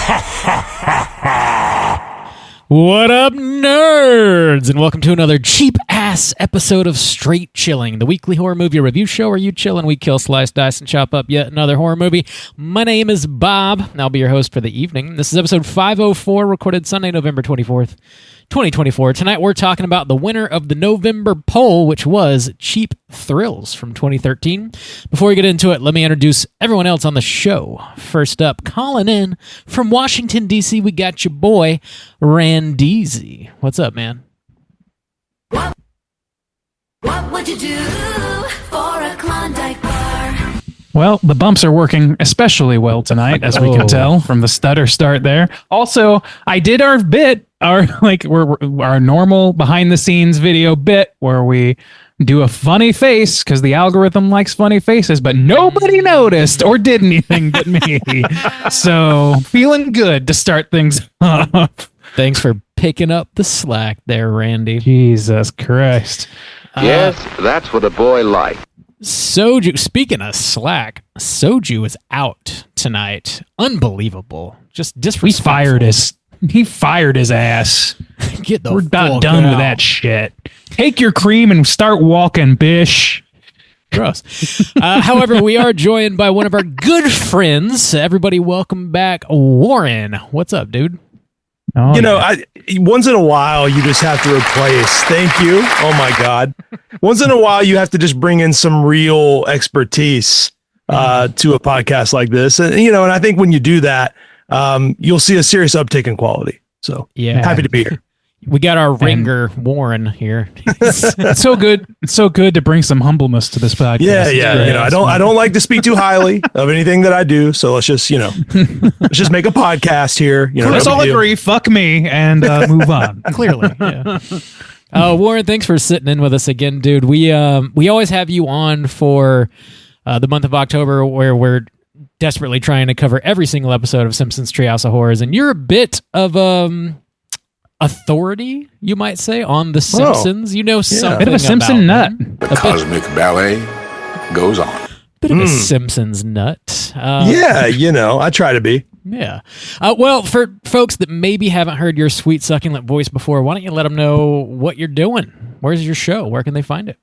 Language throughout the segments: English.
What up, nerds? And welcome to another cheap-ass episode of Straight Chilling, the weekly horror movie review show where you chill and we kill, slice, dice, and chop up yet another horror movie. My name is Bob, and I'll be your host for the evening. This is episode 504, recorded Sunday, November 24th, 2024. Tonight we're talking about the winner of the November poll, which was Cheap Thrills from 2013. Before we get into it, let me introduce everyone else on the show. First up, calling in from Washington, D.C., we got your boy, Randeezy. What's up, man? What would you do for a Klondike bar? Well, the bumps are working especially well tonight, as we can tell from the stutter start there. Also, I did our bit, our normal behind the scenes video bit where we do a funny face because the algorithm likes funny faces, but nobody noticed or did anything but me. So feeling good to start things off. Thanks for picking up the slack there, Randy. Jesus Christ. Yes, that's what a boy likes. Soju, speaking of slack, Soju is out tonight. Unbelievable. Just disrespectful. He fired his ass. Get the We're not fuck done out. with that shit. Take your cream and start walking, bish. Gross. However, we are joined by one of our good friends. Everybody welcome back Warren. What's up, dude? Oh, you know, once in a while, you just have to replace. Thank you. Oh, my God. Once in a while, you have to just bring in some real expertise to a podcast like this. And, you know, and I think when you do that, you'll see a serious uptick in quality. So yeah, happy to be here. We got our ringer Warren here. It's so good. It's so good to bring some humbleness to this podcast. Yeah. You know, I don't like to speak too highly of anything that I do. So let's just, you know, let's just make a podcast here. You know, let's all agree. Fuck me and move on. Clearly. Yeah. Warren, thanks for sitting in with us again, dude. We always have you on for the month of October, where we're desperately trying to cover every single episode of Simpsons Treehouse of Horrors, and you're a bit of authority, you might say, on The Simpsons. You know something bit of a Simpson nut. The cosmic ballet goes on. Bit of a Simpsons nut. Yeah, you know, I try to be. Yeah. Well, for folks that maybe haven't heard your sweet succulent voice before, why don't you let them know what you're doing? Where's your show? Where can they find it?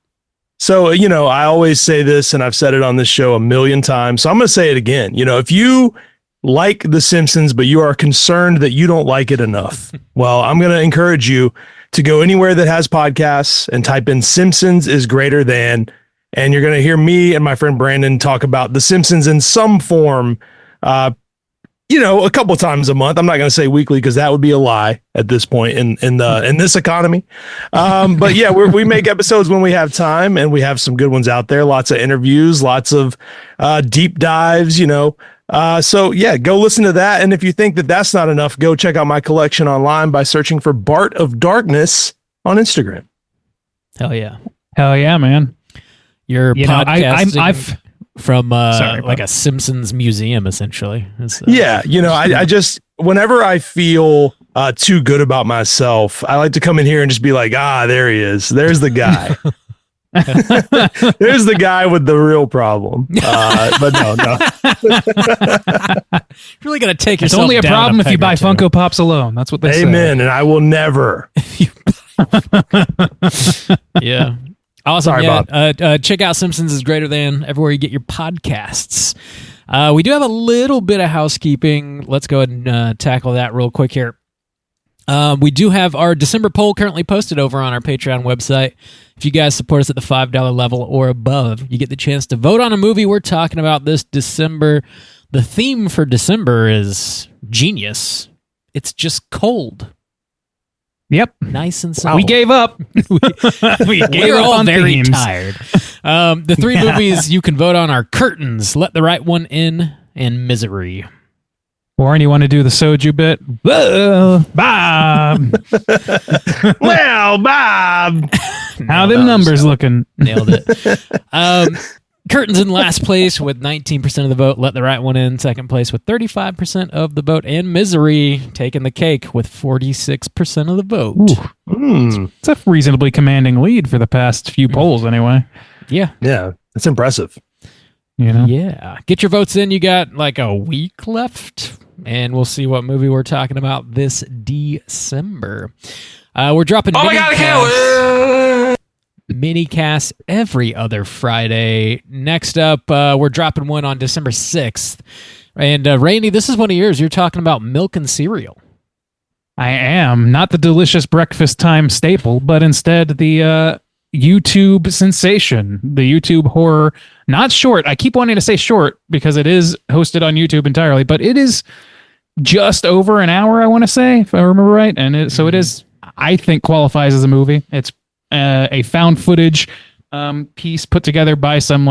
So, you know, I always say this, and I've said it on this show a million times, so I'm going to say it again. You know, if you like The Simpsons, but you are concerned that you don't like it enough, well, I'm going to encourage you to go anywhere that has podcasts and type in Simpsons is greater than, and you're going to hear me and my friend Brandon talk about The Simpsons in some form, you know, a couple times a month. I'm not going to say weekly because that would be a lie at this point in this economy. But yeah, we make episodes when we have time, and we have some good ones out there. Lots of interviews, lots of deep dives, you know. So yeah, go listen to that. And if you think that that's not enough, go check out my collection online by searching for Bart of Darkness on Instagram. Hell yeah. Hell yeah, man. You're podcasting I've from like a Simpsons museum, essentially. Yeah, you know, I just, whenever I feel too good about myself, I like to come in here and just be like, there he is. There's the guy. There's the guy with the real problem. But no. You're really going to take It's yourself only a down problem if you peg or buy two. Funko Pops alone. That's what they say. Amen. And I will never. Yeah. Awesome. Sorry, yeah. Bob. Check out Simpsons is Greater Than everywhere you get your podcasts. We do have a little bit of housekeeping. Let's go ahead and tackle that real quick here. We do have our December poll currently posted over on our Patreon website. If you guys support us at the $5 level or above, you get the chance to vote on a movie we're talking about this December. The theme for December is genius. It's just cold. Yep. Nice and simple. We gave up. we gave We're up all on very themes. tired. The three movies you can vote on are Curtains, Let the Right One In, and Misery. Warren, you want to do the soju bit? Bob. Well, Bob. How them numbers looking? Nailed it. Curtains in last place with 19% of the vote. Let the Right One In second place with 35% of the vote. And Misery taking the cake with 46% of the vote. It's a reasonably commanding lead for the past few polls anyway. Yeah. Yeah, that's impressive. You know? Yeah. Get your votes in. You got like a week left and we'll see what movie we're talking about this December. We're dropping mini casts every other Friday. Next up, we're dropping one on December 6th. And Randy, this is one of yours. You're talking about milk and cereal. I am. Not the delicious breakfast time staple, but instead the YouTube sensation, the YouTube horror, not short. I keep wanting to say short because it is hosted on YouTube entirely, but it is just over an hour, I want to say, if I remember right. And so it is, I think, qualifies as a movie. It's a found footage piece put together by some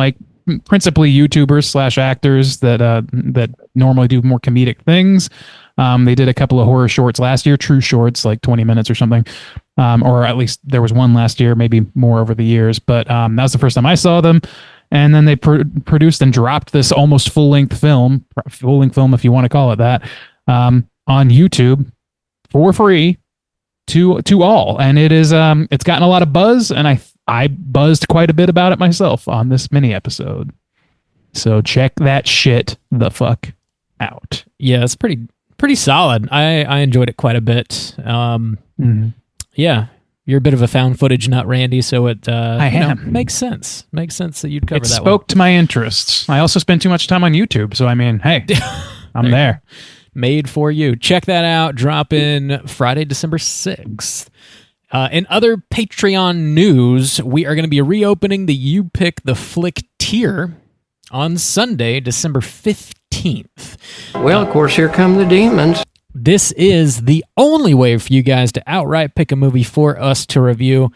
principally YouTubers / actors that normally do more comedic things. They did a couple of horror shorts last year, true shorts, like 20 minutes or something. Or at least there was one last year, maybe more over the years. But that was the first time I saw them. And then they produced and dropped this almost full-length film if you want to call it that, on YouTube for free to all. And it is it's gotten a lot of buzz, and I buzzed quite a bit about it myself on this mini episode. So check that shit the fuck out. Yeah, it's pretty solid. I enjoyed it quite a bit. Yeah, you're a bit of a found footage nut, Randy, so it makes sense. Makes sense that you'd cover that. It spoke to my interests. I also spend too much time on YouTube, so I mean, hey, I'm there. Made for you. Check that out. Drop in Friday, December 6th. In other Patreon news, we are going to be reopening the You Pick the Flick tier on Sunday, December 15th. Well, of course, here come the demons. This is the only way for you guys to outright pick a movie for us to review.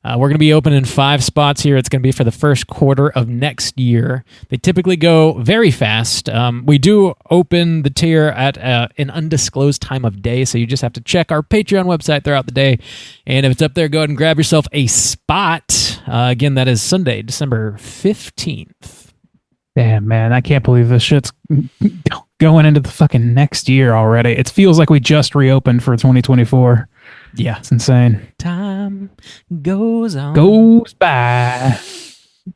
We're going to be opening 5 spots here. It's going to be for the first quarter of next year. They typically go very fast. We do open the tier at an undisclosed time of day, so you just have to check our Patreon website throughout the day. And if it's up there, go ahead and grab yourself a spot. Again, that is Sunday, December 15th. Damn, man, I can't believe this shit's going into the fucking next year already. It feels like we just reopened for 2024. Yeah. It's insane. Time goes on. Goes by.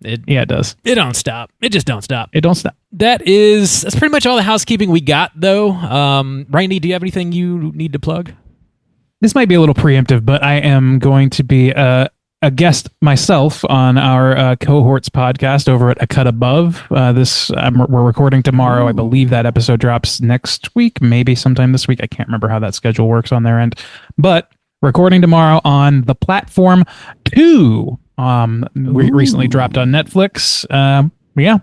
It does. It don't stop. It just don't stop. It don't stop. That's pretty much all the housekeeping we got, though. Randy, do you have anything you need to plug? This might be a little preemptive, but I am going to be a guest myself on our cohorts podcast over at A Cut Above. We're recording tomorrow. I believe that episode drops next week, maybe sometime this week. I can't remember how that schedule works on their end, but recording tomorrow on The Platform 2. We recently dropped on Netflix. Yeah,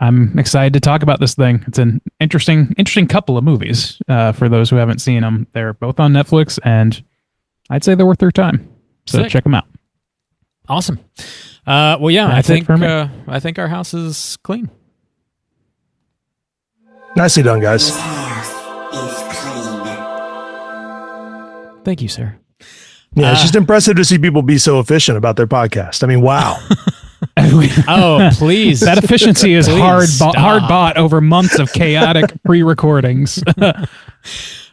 I'm excited to talk about this thing. It's an interesting couple of movies for those who haven't seen them. They're both on Netflix, and I'd say they're worth their time. So check them out. Awesome. Well, yeah, I think our house is clean. Nicely done, guys. Thank you, sir. Yeah, it's just impressive to see people be so efficient about their podcast. I mean, wow. Oh, please. That efficiency is hard bought over months of chaotic pre-recordings. We're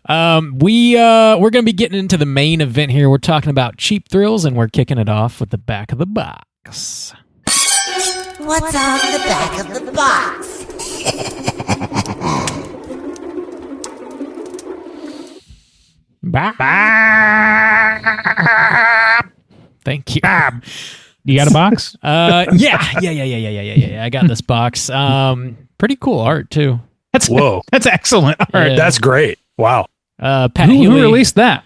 going to be getting into the main event here. We're talking about Cheap Thrills, and we're kicking it off with the back of the box. What's on the back of the box? Thank you. You got a box? Yeah. I got this box. Pretty cool art too. That's excellent art. Yeah. That's great. Wow. Pat Healy, who released that?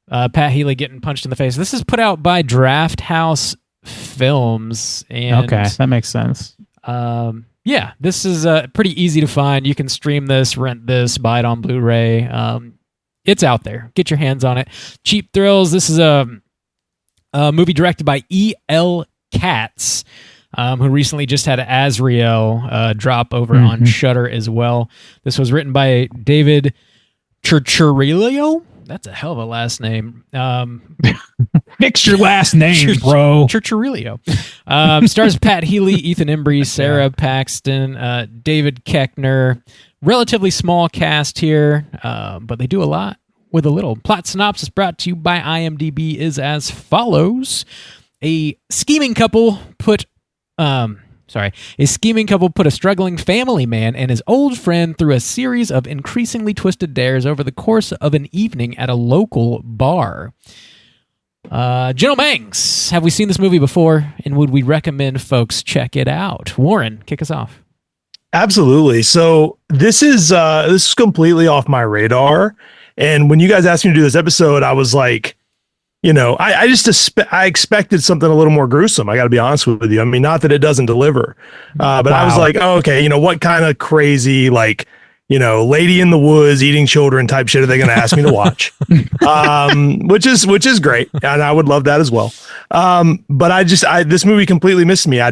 Pat Healy getting punched in the face. This is put out by Draft House Films. And, okay, that makes sense. Yeah, this is pretty easy to find. You can stream this, rent this, buy it on Blu-ray. It's out there. Get your hands on it. Cheap Thrills. This is a movie directed by E.L. Katz, who recently just had Azrael drop over on Shudder as well. This was written by David Churchirillo. That's a hell of a last name. Fix your last name, bro. Churchirillo. Stars Pat Healy, Ethan Embry, Sarah Paxton, David Keckner. Relatively small cast here, but they do a lot with a little. Plot synopsis brought to you by IMDb is as follows. A scheming couple put A scheming couple put a struggling family man and his old friend through a series of increasingly twisted dares over the course of an evening at a local bar. General Mangs, have we seen this movie before, and would we recommend folks check it out? Warren, kick us off. Absolutely. So this is completely off my radar. And when you guys asked me to do this episode, I was like, I expected something a little more gruesome. I got to be honest with you. I mean, not that it doesn't deliver, but I was like, oh, okay, what kind of crazy, like, lady in the woods eating children type shit are they going to ask me to watch? Which is great. And I would love that as well. But this movie completely missed me. I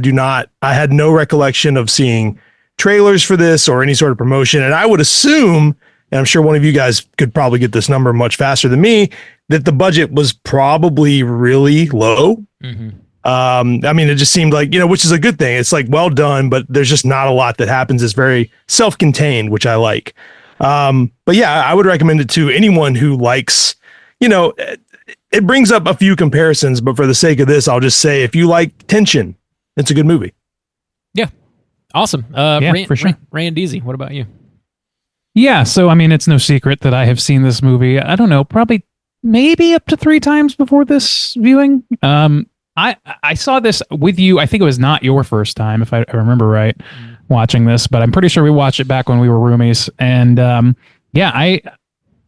had no recollection of seeing trailers for this or any sort of promotion. And I would assume, and I'm sure one of you guys could probably get this number much faster than me, that the budget was probably really low. Mm-hmm. I mean, it just seemed like, which is a good thing. It's like well done, but there's just not a lot that happens. It's very self-contained, which I like. But yeah, I would recommend it to anyone who likes, it brings up a few comparisons, but for the sake of this, I'll just say, if you like tension, it's a good movie. Yeah. Awesome. For sure. Randeezy, what about you? Yeah, so I mean, it's no secret that I have seen this movie. I don't know, probably maybe up to 3 times before this viewing. I saw this with you. I think it was not your first time, if I remember right, watching this, but I'm pretty sure we watched it back when we were roomies. And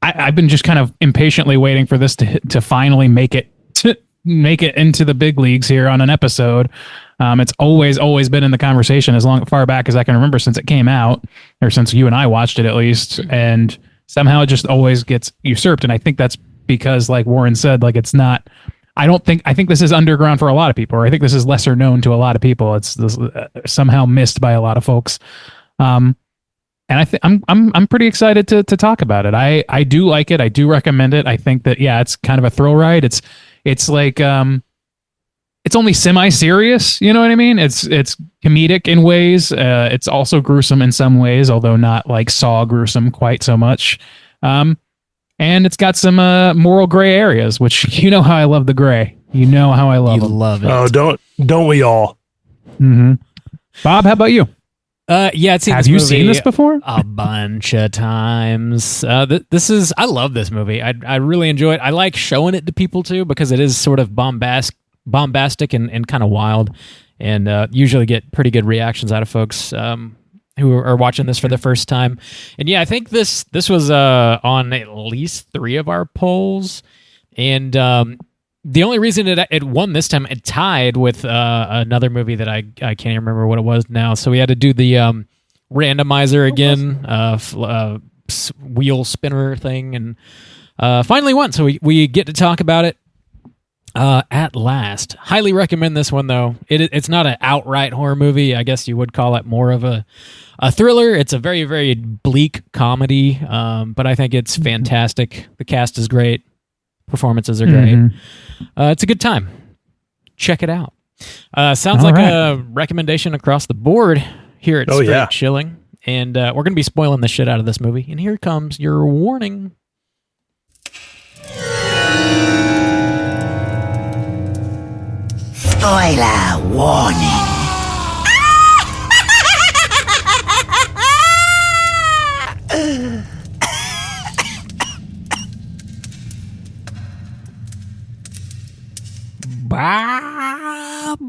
I've been just kind of impatiently waiting for this to finally make it into the big leagues here on an episode. It's always been in the conversation far back as I can remember since it came out, or since you and I watched it at least, and somehow it just always gets usurped. And I think that's because, like Warren said, like it's not. I think this is underground for a lot of people, or I think this is lesser known to a lot of people. It's somehow missed by a lot of folks. And I'm pretty excited to talk about it. I do like it. I do recommend it. I think that it's kind of a thrill ride. It's like it's only semi-serious, you know what I mean? It's comedic in ways. It's also gruesome in some ways, although not like Saw gruesome quite so much. And it's got some moral gray areas, which you know how I love the gray. You know how I love them. Love it. Oh, don't we all? Mm-hmm. Bob, how about you? Yeah, have you seen this before? A bunch of times. I love this movie. I really enjoy it. I like showing it to people too, because it is sort of bombastic and kind of wild, and usually get pretty good reactions out of folks who are watching this for the first time. And yeah, I think this was on at least 3 of our polls, and the only reason it won this time, it tied with another movie that I can't even remember what it was now. So we had to do the randomizer again, wheel spinner thing, and finally won. So we get to talk about it at last. Highly recommend this one, though. It's not an outright horror movie. I guess you would call it more of a thriller. It's a very, very bleak comedy, but I think it's fantastic. The cast is great. Performances are great. It's a good time. Check it out. Sounds like a recommendation across the board here at Straight Chilling. And we're going to be spoiling the shit out of this movie. And here comes your warning. Spoiler warning. Bob.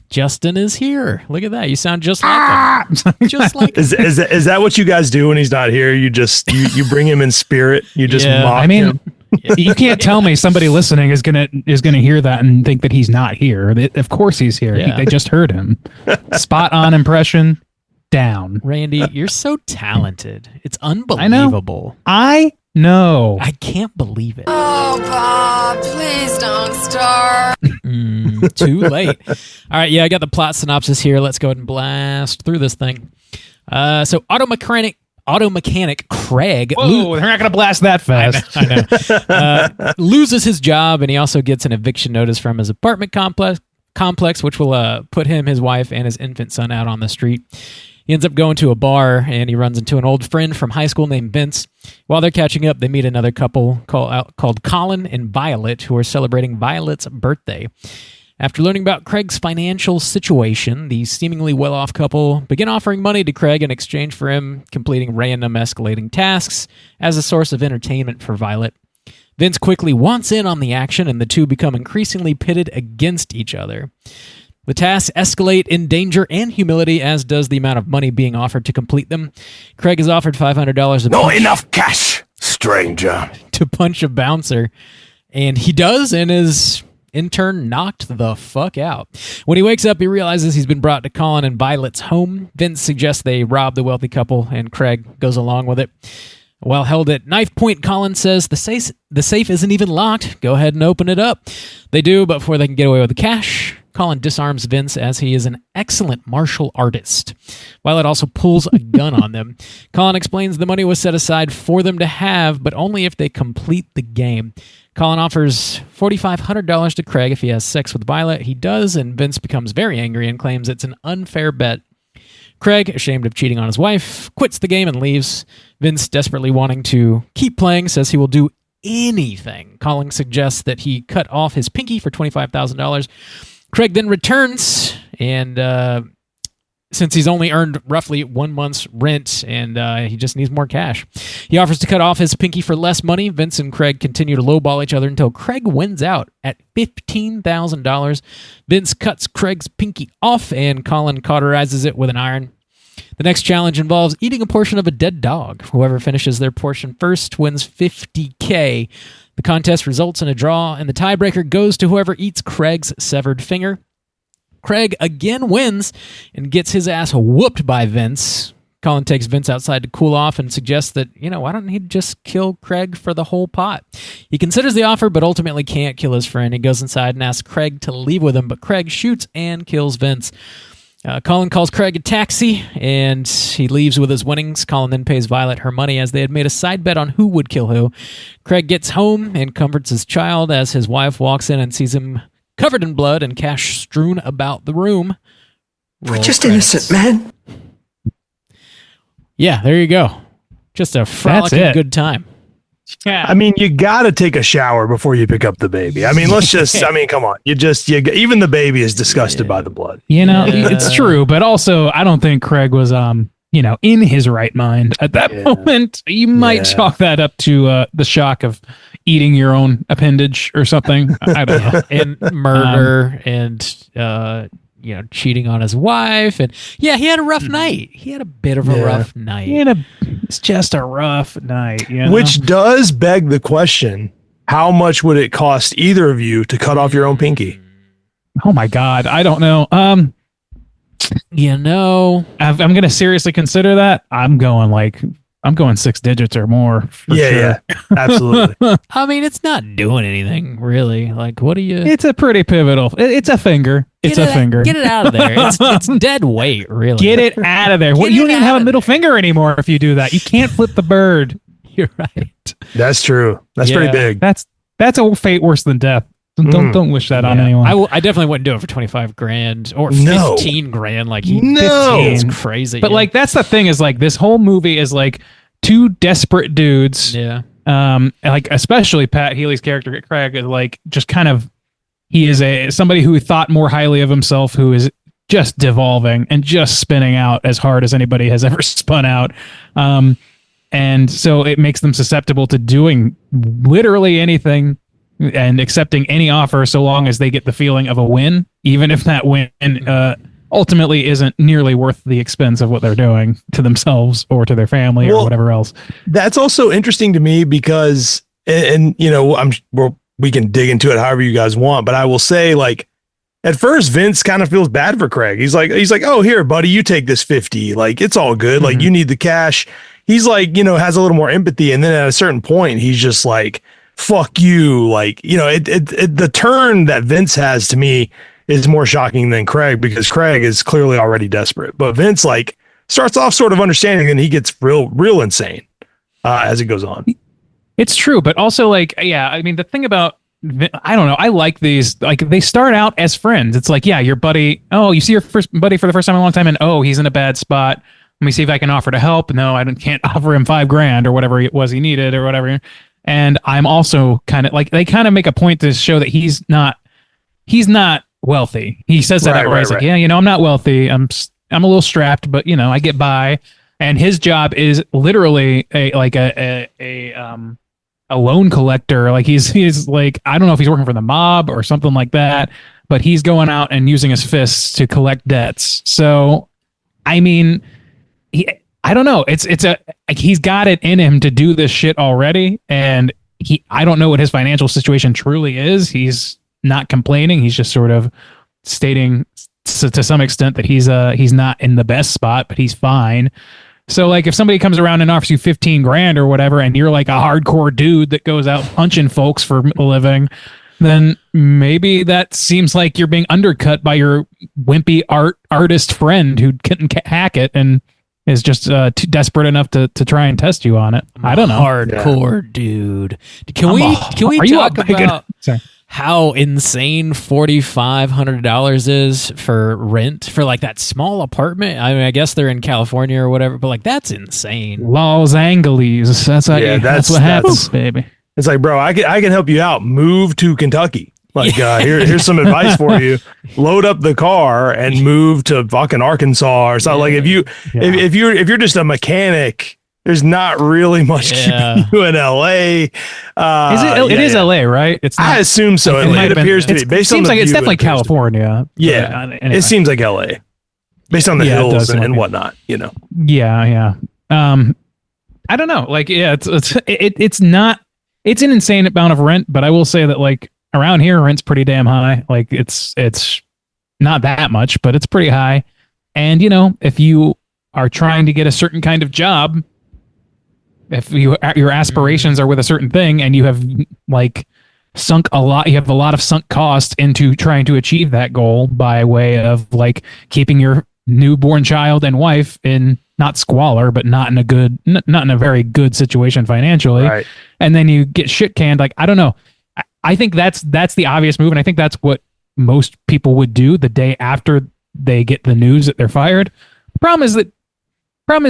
Justin is here. Look at that. You sound just like him. Just like him. Is that what you guys do when he's not here? You just you bring him in spirit. You just mock him. You can't tell me somebody listening is gonna hear that and think that he's not here. Of course he's here. Yeah. They just heard him. Spot on impression. Down. Randy, you're so talented. It's unbelievable. I know. I can't believe it. Oh, Bob, please don't start. Too late. All right, yeah, I got the plot synopsis here. Let's go ahead and blast through this thing. So auto mechanic Craig. Whoa, they're not going to blast that fast. I know. Loses his job, and he also gets an eviction notice from his apartment complex, which will put him, his wife, and his infant son out on the street. He ends up going to a bar, and he runs into an old friend from high school named Vince. While they're catching up, they meet another couple called Colin and Violet, who are celebrating Violet's birthday. After learning about Craig's financial situation, the seemingly well-off couple begin offering money to Craig in exchange for him completing random escalating tasks as a source of entertainment for Violet. Vince quickly wants in on the action, and the two become increasingly pitted against each other. The tasks escalate in danger and humility, as does the amount of money being offered to complete them. Craig is offered $500 Not enough cash, stranger. to punch a bouncer, and he does, and is in turn knocked the fuck out. When he wakes up, he realizes he's been brought to Colin and Violet's home. Vince suggests they rob the wealthy couple, and Craig goes along with it. While held at knife point, Colin says the safe isn't even locked. Go ahead and open it up. They do, but before they can get away with the cash, Colin disarms Vince as he is an excellent martial artist. Violet also pulls a gun on them. Colin explains the money was set aside for them to have, but only if they complete the game. Colin offers $4,500 to Craig if he has sex with Violet. He does, and Vince becomes very angry and claims it's an unfair bet. Craig, ashamed of cheating on his wife, quits the game and leaves. Vince, desperately wanting to keep playing, says he will do anything. Colin suggests that he cut off his pinky for $25,000. Craig then returns, and since he's only earned roughly 1 month's rent, and he just needs more cash, he offers to cut off his pinky for less money. Vince and Craig continue to lowball each other until Craig wins out at $15,000. Vince cuts Craig's pinky off, and Colin cauterizes it with an iron. The next challenge involves eating a portion of a dead dog. Whoever finishes their portion first wins $50K. The contest results in a draw, and the tiebreaker goes to whoever eats Craig's severed finger. Craig again wins and gets his ass whooped by Vince. Colin takes Vince outside to cool off and suggests that, why don't he just kill Craig for the whole pot? He considers the offer, but ultimately can't kill his friend. He goes inside and asks Craig to leave with him, but Craig shoots and kills Vince. Colin calls Craig a taxi, and he leaves with his winnings. Colin then pays Violet her money, as they had made a side bet on who would kill who. Craig gets home and comforts his child as his wife walks in and sees him covered in blood and cash strewn about the room. We're just innocent, man. Yeah, there you go. Just a frolicking good time. Yeah. I mean, you got to take a shower before you pick up the baby. I mean, come on. Even the baby is disgusted by the blood. It's true, but also I don't think Craig was, in his right mind at that moment. You might chalk that up to the shock of eating your own appendage or something. I don't know. And murder and, cheating on his wife. And he had a rough night. He had a bit of a rough night. It's just a rough night. Which does beg the question, how much would it cost either of you to cut off your own pinky? Oh my God. I don't know. I'm going to seriously consider that. I'm going 6 digits or more. Yeah, absolutely. I mean, it's not doing anything really. Like, what do you? It's a pretty pivotal. It's a finger. It's a finger. Get it out of there. It's dead weight, really. Get it out of there. You don't even have a middle finger anymore if you do that. You can't flip the bird. You're right. That's true. That's pretty big. That's a fate worse than death. Don't wish that on anyone. I definitely wouldn't do it for $25,000 or $15,000. Like, 15 is crazy. But like, that's the thing, is like, this whole movie is like two desperate dudes. Yeah. Like, especially Pat Healy's character Craig is like, just kind of, he is somebody who thought more highly of himself, who is just devolving and just spinning out as hard as anybody has ever spun out. And so it makes them susceptible to doing literally anything and accepting any offer, so long as they get the feeling of a win, even if that win ultimately isn't nearly worth the expense of what they're doing to themselves or to their family or whatever else. That's also interesting to me because, we can dig into it however you guys want, but I will say, like, at first Vince kind of feels bad for Craig. He's like, oh, here, buddy, you take this 50. Like, it's all good. Like, you need the cash. He's like, has a little more empathy. And then at a certain point, he's just like, fuck you. Like, the turn that Vince has, to me, is more shocking than Craig, because Craig is clearly already desperate. But Vince, like, starts off sort of understanding, and he gets real insane as it goes on. It's true. But also, like, I mean, the thing about I don't know. I like these. Like they start out as friends. It's like, yeah, your buddy. Oh, you see your first buddy for the first time in a long time, and oh, he's in a bad spot. Let me see if I can offer to help. No, can't offer him $5,000 or whatever it was he needed or whatever. And I'm also kind of like, they kind of make a point to show that he's not wealthy. He says that outright. He's like, yeah, I'm not wealthy. I'm a little strapped, but I get by. And his job is literally a loan collector. Like he's like, I don't know if he's working for the mob or something like that, but he's going out and using his fists to collect debts. So, I mean, I don't know. He's got it in him to do this shit already. And I don't know what his financial situation truly is. He's not complaining. He's just sort of stating to some extent that he's not in the best spot, but he's fine. So like if somebody comes around and offers you $15,000 or whatever, and you're like a hardcore dude that goes out punching folks for a living, then maybe that seems like you're being undercut by your wimpy artist friend who couldn't hack it and is just too desperate enough to try and test you on it. I don't know. Hardcore dude. Can we talk about how insane $4,500 is for rent for like that small apartment? I mean, I guess they're in California or whatever, but like that's insane. Los Angeles. That's what happens, baby. It's like, bro, I can help you out. Move to Kentucky. Like, here's some advice for you. Load up the car and move to fucking Arkansas or something. Like if you're just a mechanic, there's not really much keeping you in LA. It is LA, right? It's not, I assume so. It appears to be based on the view, it's definitely California. Yeah. Anyway. It seems like LA based on the hills and whatnot, Yeah. I don't know. Like, yeah, it's an insane amount of rent, but I will say that like around here, rent's pretty damn high. Like it's not that much, but it's pretty high. And if you are trying to get a certain kind of job, if your aspirations are with a certain thing and you have like you have a lot of sunk cost into trying to achieve that goal by way of like keeping your newborn child and wife in not squalor, but not in a very good situation financially. Right. And then you get shit canned. Like, I don't know. I think that's the obvious move. And I think that's what most people would do the day after they get the news that they're fired. The problem is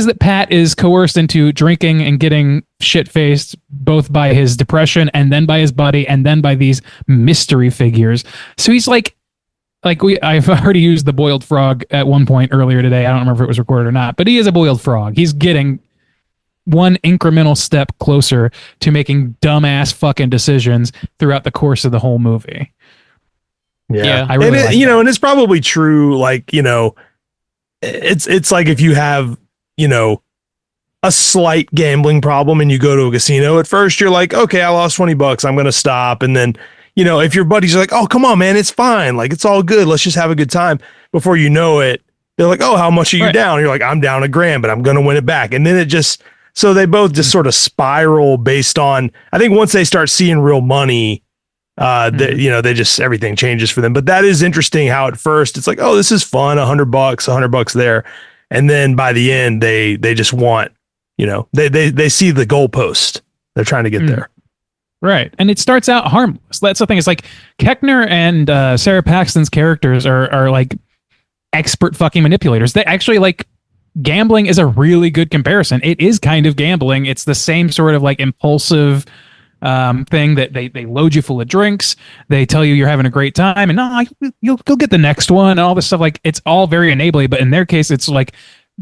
that Pat is coerced into drinking and getting shit-faced both by his depression and then by his buddy and then by these mystery figures. So he's I've already used the boiled frog at one point earlier today. I don't remember if it was recorded or not, but he is a boiled frog. He's getting one incremental step closer to making dumbass fucking decisions throughout the course of the whole movie. Yeah. I really and it's probably true. Like, it's like if you have, a slight gambling problem and you go to a casino at first, you're like, okay, I lost $20. I'm going to stop. And then, if your buddies are like, oh, come on, man, it's fine. Like, it's all good. Let's just have a good time. Before you know it, they're like, oh, how much are you down? You're like, I'm down $1,000, but I'm going to win it back. And then it just, so they both just sort of spiral based on, I think once they start seeing real money, they just, everything changes for them. But that is interesting how at first it's like, oh, this is fun. $100 there. And then by the end, they just want, they see the goalpost. They're trying to get there. Right. And it starts out harmless. That's the thing. It's like Keckner and Sarah Paxton's characters are like expert fucking manipulators. They actually like gambling is a really good comparison. It is kind of gambling. It's the same sort of like impulsive thing that they load you full of drinks. They tell you you're having a great time and you'll get the next one and all this stuff. Like it's all very enabling, but in their case, it's like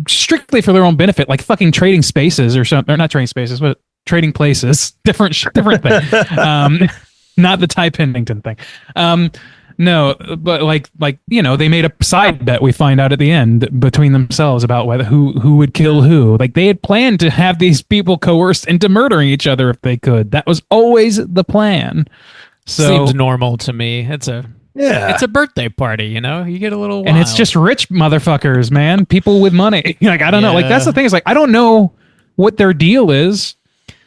strictly for their own benefit, like fucking trading spaces or something. Or not trading spaces, but trading places. Different thing. Not the Ty Pennington thing. No, but like they made a side bet. We find out at the end between themselves about whether who would kill who. Like they had planned to have these people coerced into murdering each other if they could. That was always the plan. So seems normal to me. It's a birthday party. You get a little wild. And it's just rich motherfuckers, man. People with money. Like I don't know. Like that's the thing. Is like I don't know what their deal is.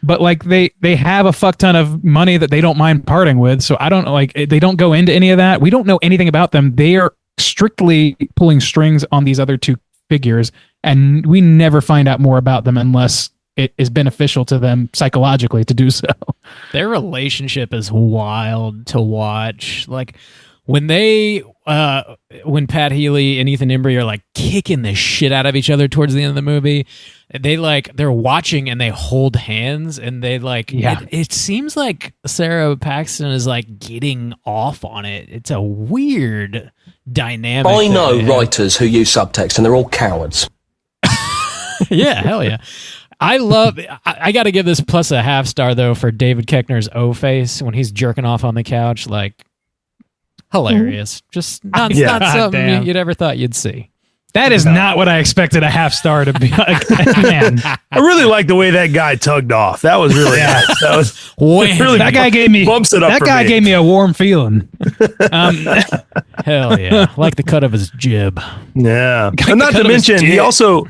But like they have a fuck ton of money that they don't mind parting with. So I don't like they don't go into any of that. We don't know anything about them. They are strictly pulling strings on these other two figures, and we never find out more about them unless it is beneficial to them psychologically to do so. Their relationship is wild to watch. Like when when Pat Healy and Ethan Embry are like kicking the shit out of each other towards the end of the movie, they're watching and they hold hands and they like, it seems like Sarah Paxton is like getting off on it. It's a weird dynamic. I know writers who use subtext and they're all cowards. Yeah, hell yeah. I got to give this plus a half star though for David Koechner's O face when he's jerking off on the couch. Like, hilarious. Just not something you'd ever thought you'd see. That is not what I expected a half star to be. Like, man, I really like the way that guy tugged off. That was really nice. That was really that guy gave me bumps it up. That guy gave me a warm feeling. Hell yeah, like the cut of his jib. Yeah, and not to mention he also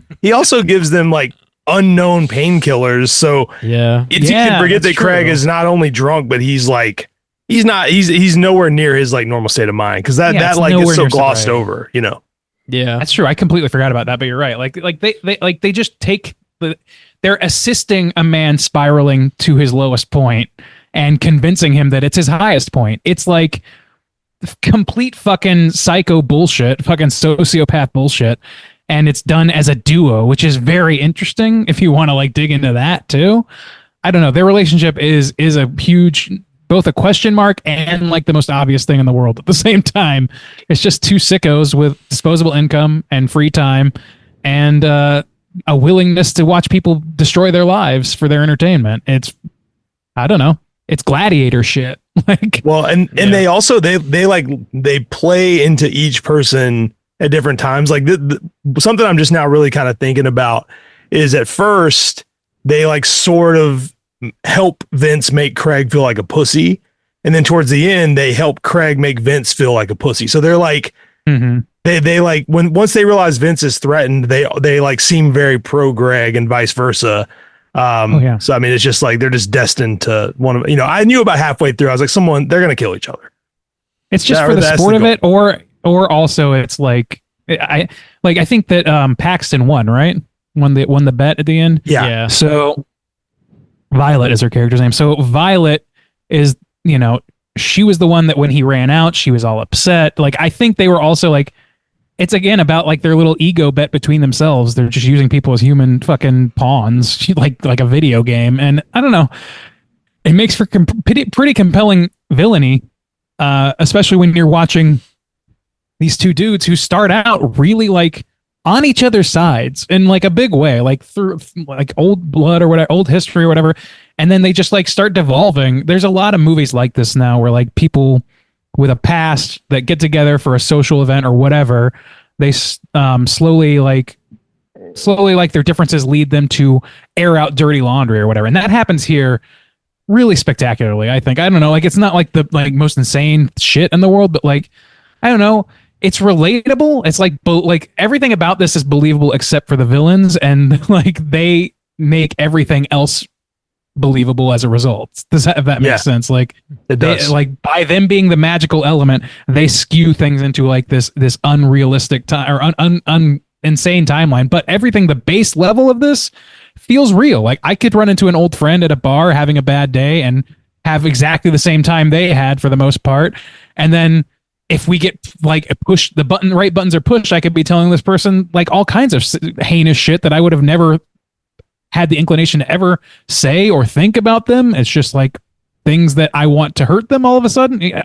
gives them like unknown painkillers. So it's you can forget that Craig is not only drunk, but he's like he's nowhere near his like normal state of mind because that like is so glossed over. You know. Yeah, that's true. I completely forgot about that, but you're right. They just take they're assisting a man spiraling to his lowest point and convincing him that it's his highest point. It's like complete fucking psycho bullshit, fucking sociopath bullshit. And it's done as a duo, which is very interesting if you want to like dig into that too. I don't know. Their relationship is a huge, both a question mark and like the most obvious thing in the world at the same time. It's just two sickos with disposable income and free time and a willingness to watch people destroy their lives for their entertainment. It's, I don't know. It's gladiator shit. Like, well, and they also, they play into each person at different times. Like something I'm just now really kind of thinking about is at first they like sort of help Vince make Craig feel like a pussy. And then towards the end, they help Craig make Vince feel like a pussy. So they're like, they like once they realize Vince is threatened, they like seem very pro Greg and vice versa. So I mean, it's just like, they're just destined to I knew about halfway through, I was like, they're going to kill each other. It's just for the sport of it. Or also it's like, I think that Paxton won, right? Won the bet at the end. Yeah. So Violet is her character's name. So Violet is, she was the one that when he ran out, she was all upset. Like, I think they were also like, it's again about like their little ego bet between themselves. They're just using people as human fucking pawns, like a video game. And I don't know, it makes for pretty compelling villainy, especially when you're watching these two dudes who start out really like on each other's sides in like a big way, like through like old blood or whatever, old history or whatever. And then they just like start devolving. There's a lot of movies like this now where like people with a past that get together for a social event or whatever, they slowly like their differences lead them to air out dirty laundry or whatever. And that happens here really spectacularly, I think. I don't know, like it's not like the like most insane shit in the world, but like, I don't know, it's relatable. It's like everything about this is believable except for the villains, and like they make everything else believable as a result. Does that, if that makes sense? Like it does. Like by them being the magical element, they skew things into like this unrealistic time or insane timeline. But everything, the base level of this feels real. Like I could run into an old friend at a bar having a bad day and have exactly the same time they had for the most part, and then if we get like right buttons are pushed, I could be telling this person like all kinds of heinous shit that I would have never had the inclination to ever say or think about them. It's just like things that I want to hurt them all of a sudden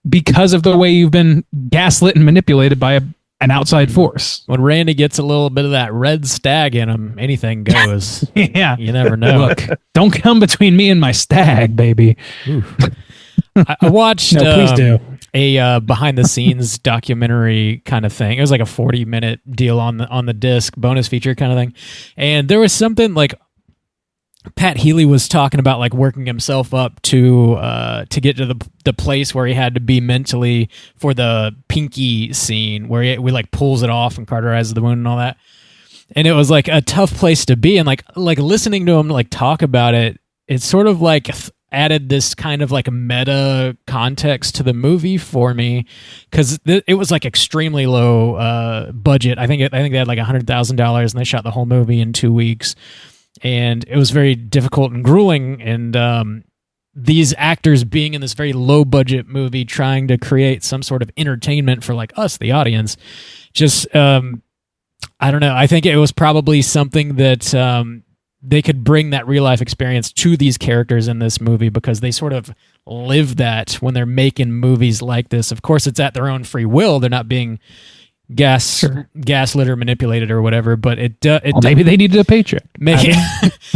because of the way you've been gaslit and manipulated by an outside force. When Randy gets a little bit of that red stag in him, anything goes. Yeah. You never know. Look, don't come between me and my stag, baby. I watched no, please do. A behind the scenes documentary kind of thing. It was like a 40-minute deal on the disc, bonus feature kind of thing. And there was something like Pat Healy was talking about like working himself up to get to the place where he had to be mentally for the pinky scene where he like pulls it off and cauterizes the wound and all that. And it was like a tough place to be. And like listening to him like talk about it, it's sort of like added this kind of like meta context to the movie for me, because it was like extremely low budget. I think they had like $100,000 and they shot the whole movie in 2 weeks. and it was very difficult and grueling. And these actors being in this very low budget movie, trying to create some sort of entertainment for like us, the audience, just I don't know. I think it was probably something that they could bring that real life experience to these characters in this movie, because they sort of live that when they're making movies like this. Of course, it's at their own free will. They're not being gaslit or manipulated or whatever, but maybe they needed a paycheck. Maybe.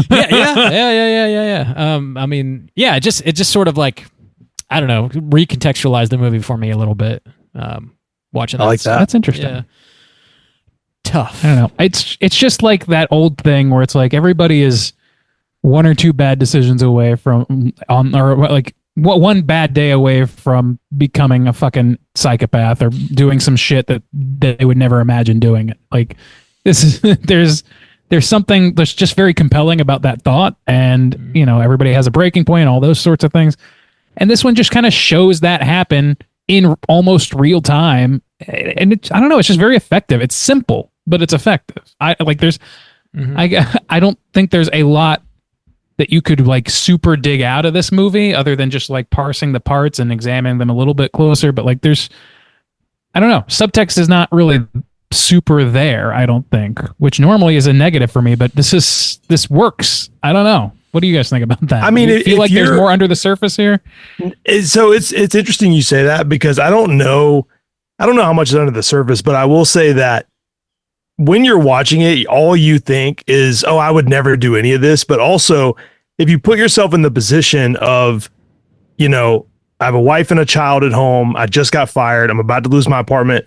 Yeah. I mean, yeah, it just sort of like, I don't know, recontextualized the movie for me a little bit. Watching that. I like that. That's interesting. Yeah. Tough. I don't know. It's just like that old thing where it's like everybody is one or two bad decisions away from one bad day away from becoming a fucking psychopath or doing some shit that they would never imagine doing it. Like this is there's something that's just very compelling about that thought, and everybody has a breaking point, all those sorts of things. And this one just kind of shows that happen in almost real time, and I don't know, it's just very effective. It's simple, but it's effective. I don't think there's a lot that you could like super dig out of this movie other than just like parsing the parts and examining them a little bit closer. But like I don't know, subtext is not really super there, I don't think, which normally is a negative for me, but this works. I don't know. What do you guys think about that? I mean, do you feel like there's more under the surface here? So it's interesting you say that, because I don't know how much is under the surface, but I will say that when you're watching it, all you think is, oh, I would never do any of this. But also, if you put yourself in the position of, I have a wife and a child at home, I just got fired, I'm about to lose my apartment.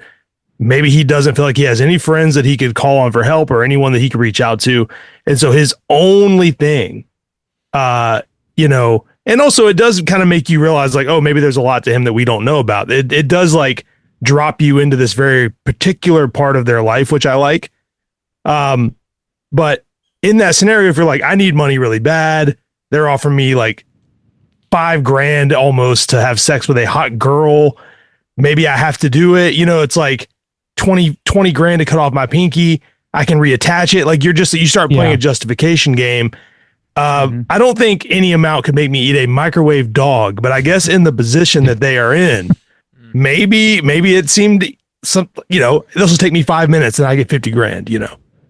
Maybe he doesn't feel like he has any friends that he could call on for help or anyone that he could reach out to. And so his only thing, and also it does kind of make you realize like, oh, maybe there's a lot to him that we don't know about. It does like drop you into this very particular part of their life, which I like. But in that scenario, if you're like, I need money really bad, they're offering me like $5,000 almost to have sex with a hot girl. Maybe I have to do it. It's like 20 grand to cut off my pinky. I can reattach it. Like you start playing a justification game. I don't think any amount could make me eat a microwave dog, but I guess in the position that they are in, maybe it seemed this will take me 5 minutes and I get 50 grand,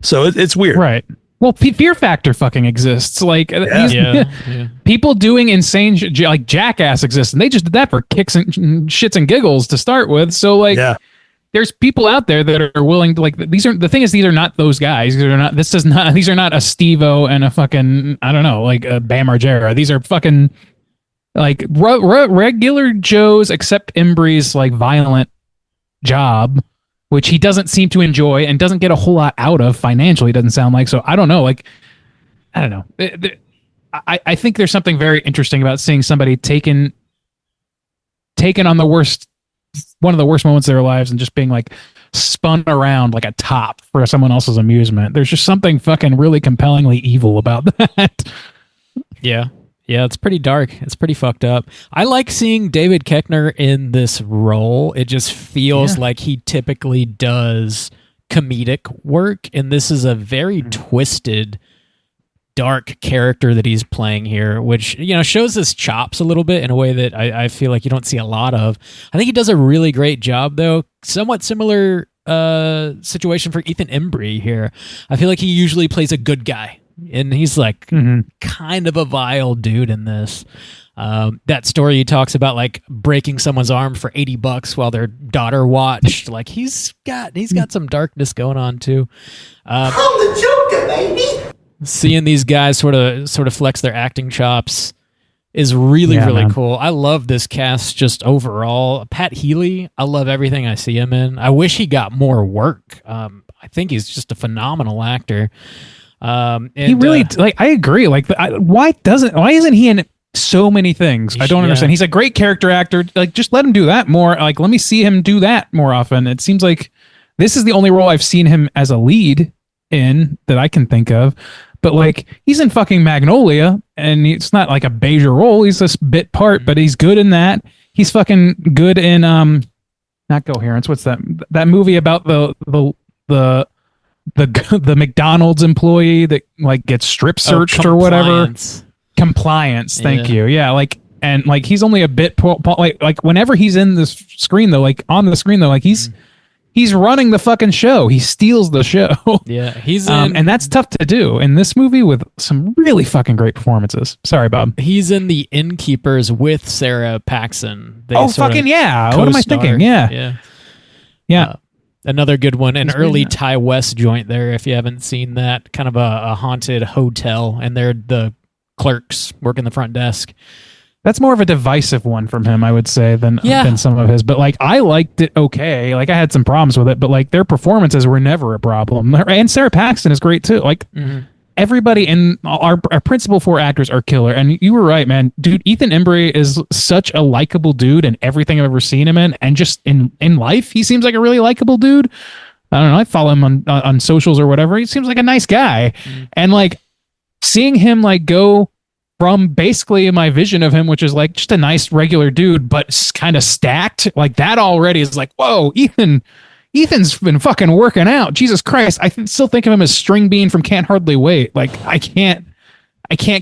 so it's weird. Right. Well, fear factor fucking exists. Like people doing insane like Jackass exists, and they just did that for kicks and shits and giggles to start with. So like, there's people out there that are willing to like. These are not those guys. These are not a Steve-O and a fucking, I don't know, like a Bam Margera. These are fucking like regular Joes, except Embry's like violent job, which he doesn't seem to enjoy and doesn't get a whole lot out of financially, doesn't sound like. So I don't know. Like, I don't know. I think there's something very interesting about seeing somebody taken on one of the worst moments of their lives and just being like spun around like a top for someone else's amusement. There's just something fucking really compellingly evil about that. Yeah. Yeah, it's pretty dark. It's pretty fucked up. I like seeing David Koechner in this role. It just feels like he typically does comedic work, and this is a very twisted, dark character that he's playing here, which shows his chops a little bit in a way that I feel like you don't see a lot of. I think he does a really great job, though. Somewhat similar situation for Ethan Embry here. I feel like he usually plays a good guy, and he's like kind of a vile dude in this. That story he talks about, like breaking someone's arm for $80 while their daughter watched. Like he's got some darkness going on too. I'm the Joker, baby. Seeing these guys sort of flex their acting chops is really cool. I love this cast just overall. Pat Healy, I love everything I see him in. I wish he got more work. I think he's just a phenomenal actor. And he really I agree. Like, why isn't he in so many things? I don't understand. He's a great character actor. Like, just let him do that more. Like, let me see him do that more often. It seems like this is the only role I've seen him as a lead in that I can think of. But like, he's in fucking Magnolia, and it's not like a major role. He's this bit part, but he's good in that. He's fucking good in not Coherence. What's that movie about the the McDonald's employee that like gets strip searched or whatever. Compliance. Thank you. Yeah. Like, and like, he's only a bit like whenever he's in this screen though, like on the screen though, like he's running the fucking show. He steals the show. Yeah. He's in, and that's tough to do in this movie with some really fucking great performances. Sorry, Bob. He's in The Innkeepers with Sarah Paxson. They fucking yeah. What am I thinking? Yeah. Another good one, an early Ty West joint there, if you haven't seen that. Kind of a haunted hotel, and they're the clerks working the front desk. That's more of a divisive one from him, I would say, than some of his. But like, I liked it okay. Like, I had some problems with it, but like, their performances were never a problem. And Sarah Paxton is great too. Like, everybody in our principal 4 actors are killer. And you were right, man, dude. Ethan Embry is such a likable dude in everything I've ever seen him in, and just in life, he seems like a really likable dude. I don't know. I follow him on socials or whatever. He seems like a nice guy, and like seeing him like go from basically my vision of him, which is like just a nice regular dude, but kind of stacked like that already is like, whoa, Ethan's been fucking working out. Jesus Christ. I still think of him as String Bean from Can't Hardly Wait. Like I can't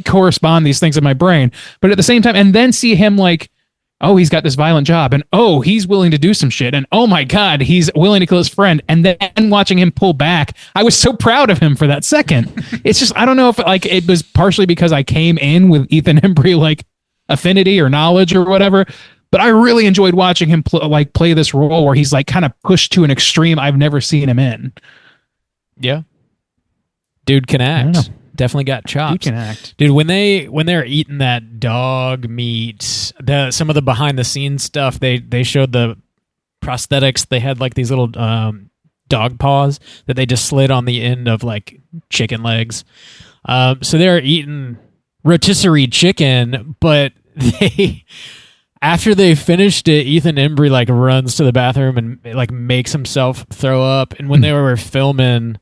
correspond these things in my brain, but at the same time, and then see him like, oh, he's got this violent job, and oh, he's willing to do some shit, and oh my God, he's willing to kill his friend. And then watching him pull back, I was so proud of him for that second. It's just, I don't know if like it was partially because I came in with Ethan Embry like affinity or knowledge or whatever, but I really enjoyed watching him play this role where he's like kind of pushed to an extreme I've never seen him in. Yeah, dude can act. Definitely got chops. Dude can act, dude. When they're eating that dog meat, some of the behind the scenes stuff, they showed the prosthetics. They had like these little dog paws that they just slid on the end of like chicken legs. So they're eating rotisserie chicken, but after they finished it, Ethan Embry like runs to the bathroom and like makes himself throw up. And when they were filming,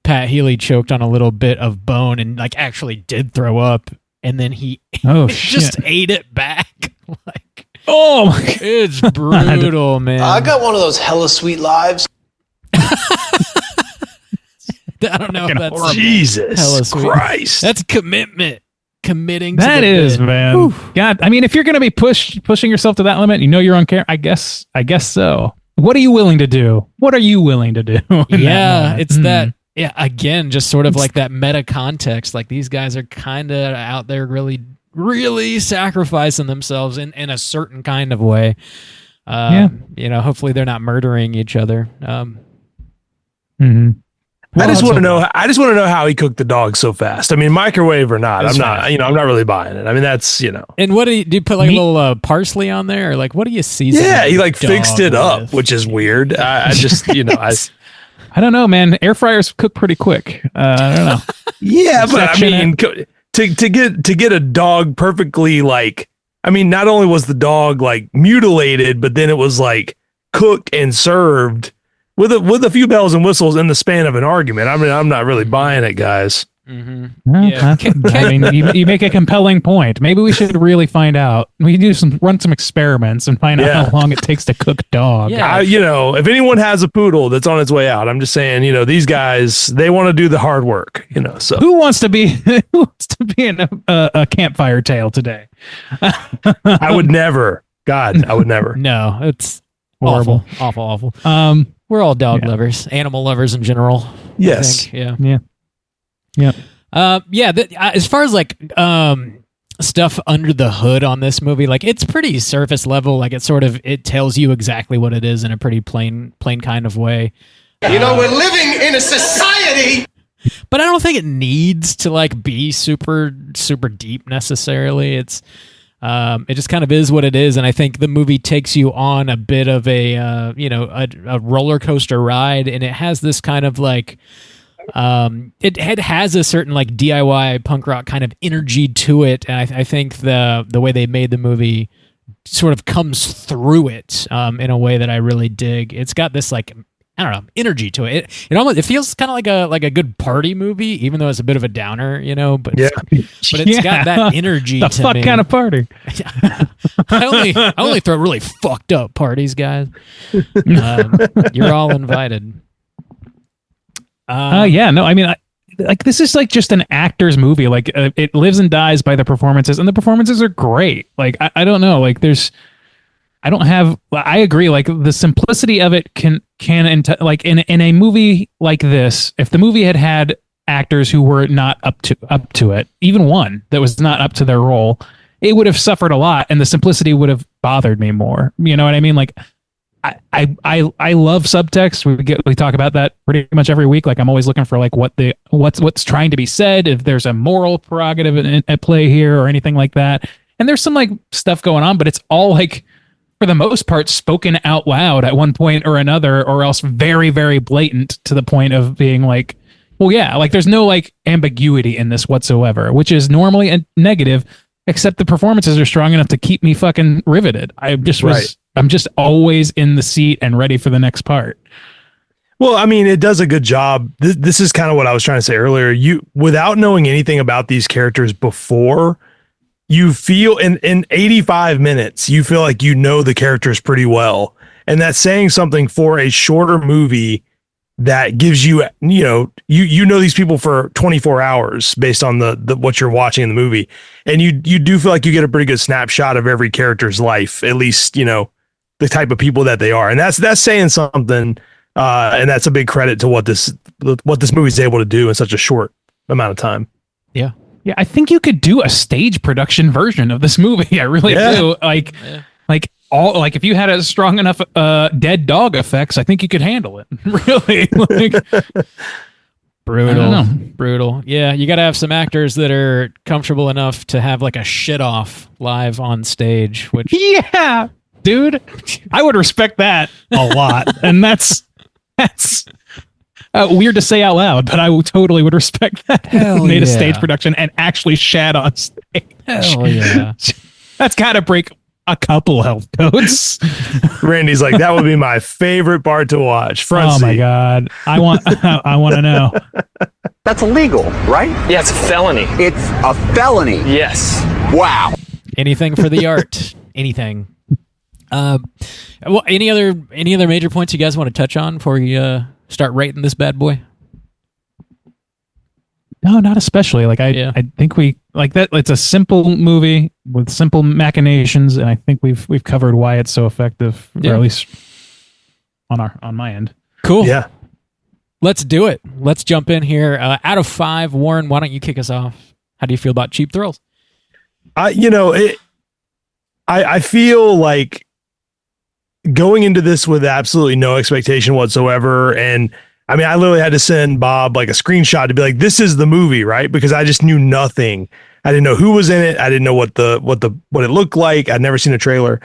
Pat Healy choked on a little bit of bone and like actually did throw up, and then he just ate it back. Like, oh my God. It's brutal, man. I got one of those hella sweet lives. I don't know if that's horrible. Jesus Christ. That's commitment. Committing to that is bit. Man. Whew. God, I mean, if you're going to be pushing yourself to that limit, you know you're on camera. I guess so. What are you willing to do? What are you willing to do? Yeah, it's that. Yeah, again, just sort of like that meta context. Like these guys are kind of out there really, really sacrificing themselves in a certain kind of way. You know, hopefully they're not murdering each other. I just want to know how he cooked the dog so fast. I mean, microwave or not, I'm not really buying it. I mean, that's, you know. And what do you put like a little parsley on there? Or like, what do you season? Yeah, he like fixed it up, which is weird. I just, you know, I don't know, man. Air fryers cook pretty quick. I don't know. Yeah, but I mean, to get a dog perfectly like, I mean, not only was the dog like mutilated, but then it was like cooked and served with a few bells and whistles in the span of an argument. I mean, I'm not really buying it, guys. Yeah. I mean, you make a compelling point. Maybe we should really find out. We can run some experiments and find out how long it takes to cook dog. Yeah. You know, if anyone has a poodle that's on its way out, I'm just saying, you know, these guys, they want to do the hard work, you know. So who wants to be in a campfire tale today? I would never. God, I would never. No, it's horrible, awful. We're all dog lovers, animal lovers in general. Yes. Yeah. As far as like stuff under the hood on this movie, like it's pretty surface level. Like it tells you exactly what it is in a pretty plain kind of way. You know, we're living in a society. But I don't think it needs to like be super deep necessarily. It just kind of is what it is, and I think the movie takes you on a bit of a roller coaster ride, and it has this kind of like it has a certain like DIY punk rock kind of energy to it, and I think the way they made the movie sort of comes through it in a way that I really dig. It's got this like, I don't know, energy to it. It feels kind of like a good party movie, even though it's a bit of a downer, you know. But it's got that energy. The to fuck me. kind of party? I only throw really fucked up parties, guys. You're all invited. Yeah, no, I mean, like this is like just an actor's movie. Like it lives and dies by the performances, and the performances are great. Like I don't know, like I agree. Like the simplicity of it like in a movie like this, if the movie had actors who were not up to it, even one that was not up to their role, it would have suffered a lot, and the simplicity would have bothered me more. You know what I mean? Like I love subtext. We talk about that pretty much every week. Like I'm always looking for like what's trying to be said, if there's a moral prerogative at play here or anything like that. And there's some like stuff going on, but it's all like, for the most part, spoken out loud at one point or another, or else very, very blatant to the point of being like, well, yeah, like there's no like ambiguity in this whatsoever, which is normally a negative, except the performances are strong enough to keep me fucking riveted. I'm just always in the seat and ready for the next part. Well, I mean, it does a good job. This is kind of what I was trying to say earlier. You, without knowing anything about these characters before, you feel in 85 minutes, you feel like you know the characters pretty well. And that's saying something for a shorter movie that gives you, you know these people for 24 hours based on the what you're watching in the movie. And you do feel like you get a pretty good snapshot of every character's life, at least, you know, the type of people that they are. And that's saying something. And that's a big credit to what this movie is able to do in such a short amount of time. Yeah. Yeah, I think you could do a stage production version of this movie. I really do. Like if you had a strong enough dead dog effects, I think you could handle it. Really, like brutal. Yeah, you got to have some actors that are comfortable enough to have like a shit off live on stage. Which yeah, dude, I would respect that a lot, and that's. Weird to say out loud, but I totally would respect that. Made a stage production and actually shat on stage. Hell yeah. That's got to break a couple health codes. Randy's like, that would be my favorite part to watch. Front seat. My God. I want to know. That's illegal, right? Yeah, it's a felony. It's a felony. Yes. Wow. Anything for the art. Anything. Well, any other major points you guys want to touch on before you start rating this bad boy? No, not especially. Like I think we like that. It's a simple movie with simple machinations, and I think we've covered why it's so effective, or at least on my end. Cool. Yeah. Let's do it. Let's jump in here. Out of 5, Warren, why don't you kick us off? How do you feel about Cheap Thrills? I feel like going into this with absolutely no expectation whatsoever. And I mean, I literally had to send Bob like a screenshot to be like, this is the movie, right? Because I just knew nothing. I didn't know who was in it. I didn't know what it looked like. I'd never seen a trailer.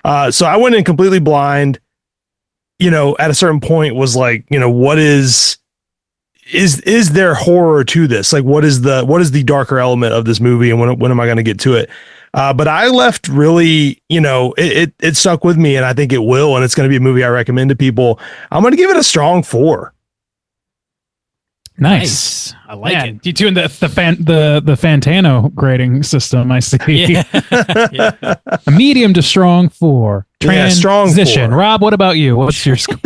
So I went in completely blind, you know, at a certain point was like, you know, what is there horror to this? Like, what is the darker element of this movie? And when am I going to get to it? But I left really, you know, it stuck with me, and I think it will, and it's going to be a movie I recommend to people. I'm going to give it a strong 4. Nice. I like it. You tuned the Fantano grading system, I see. Yeah. A medium to strong 4. Strong 4. Rob, what about you? What's your score?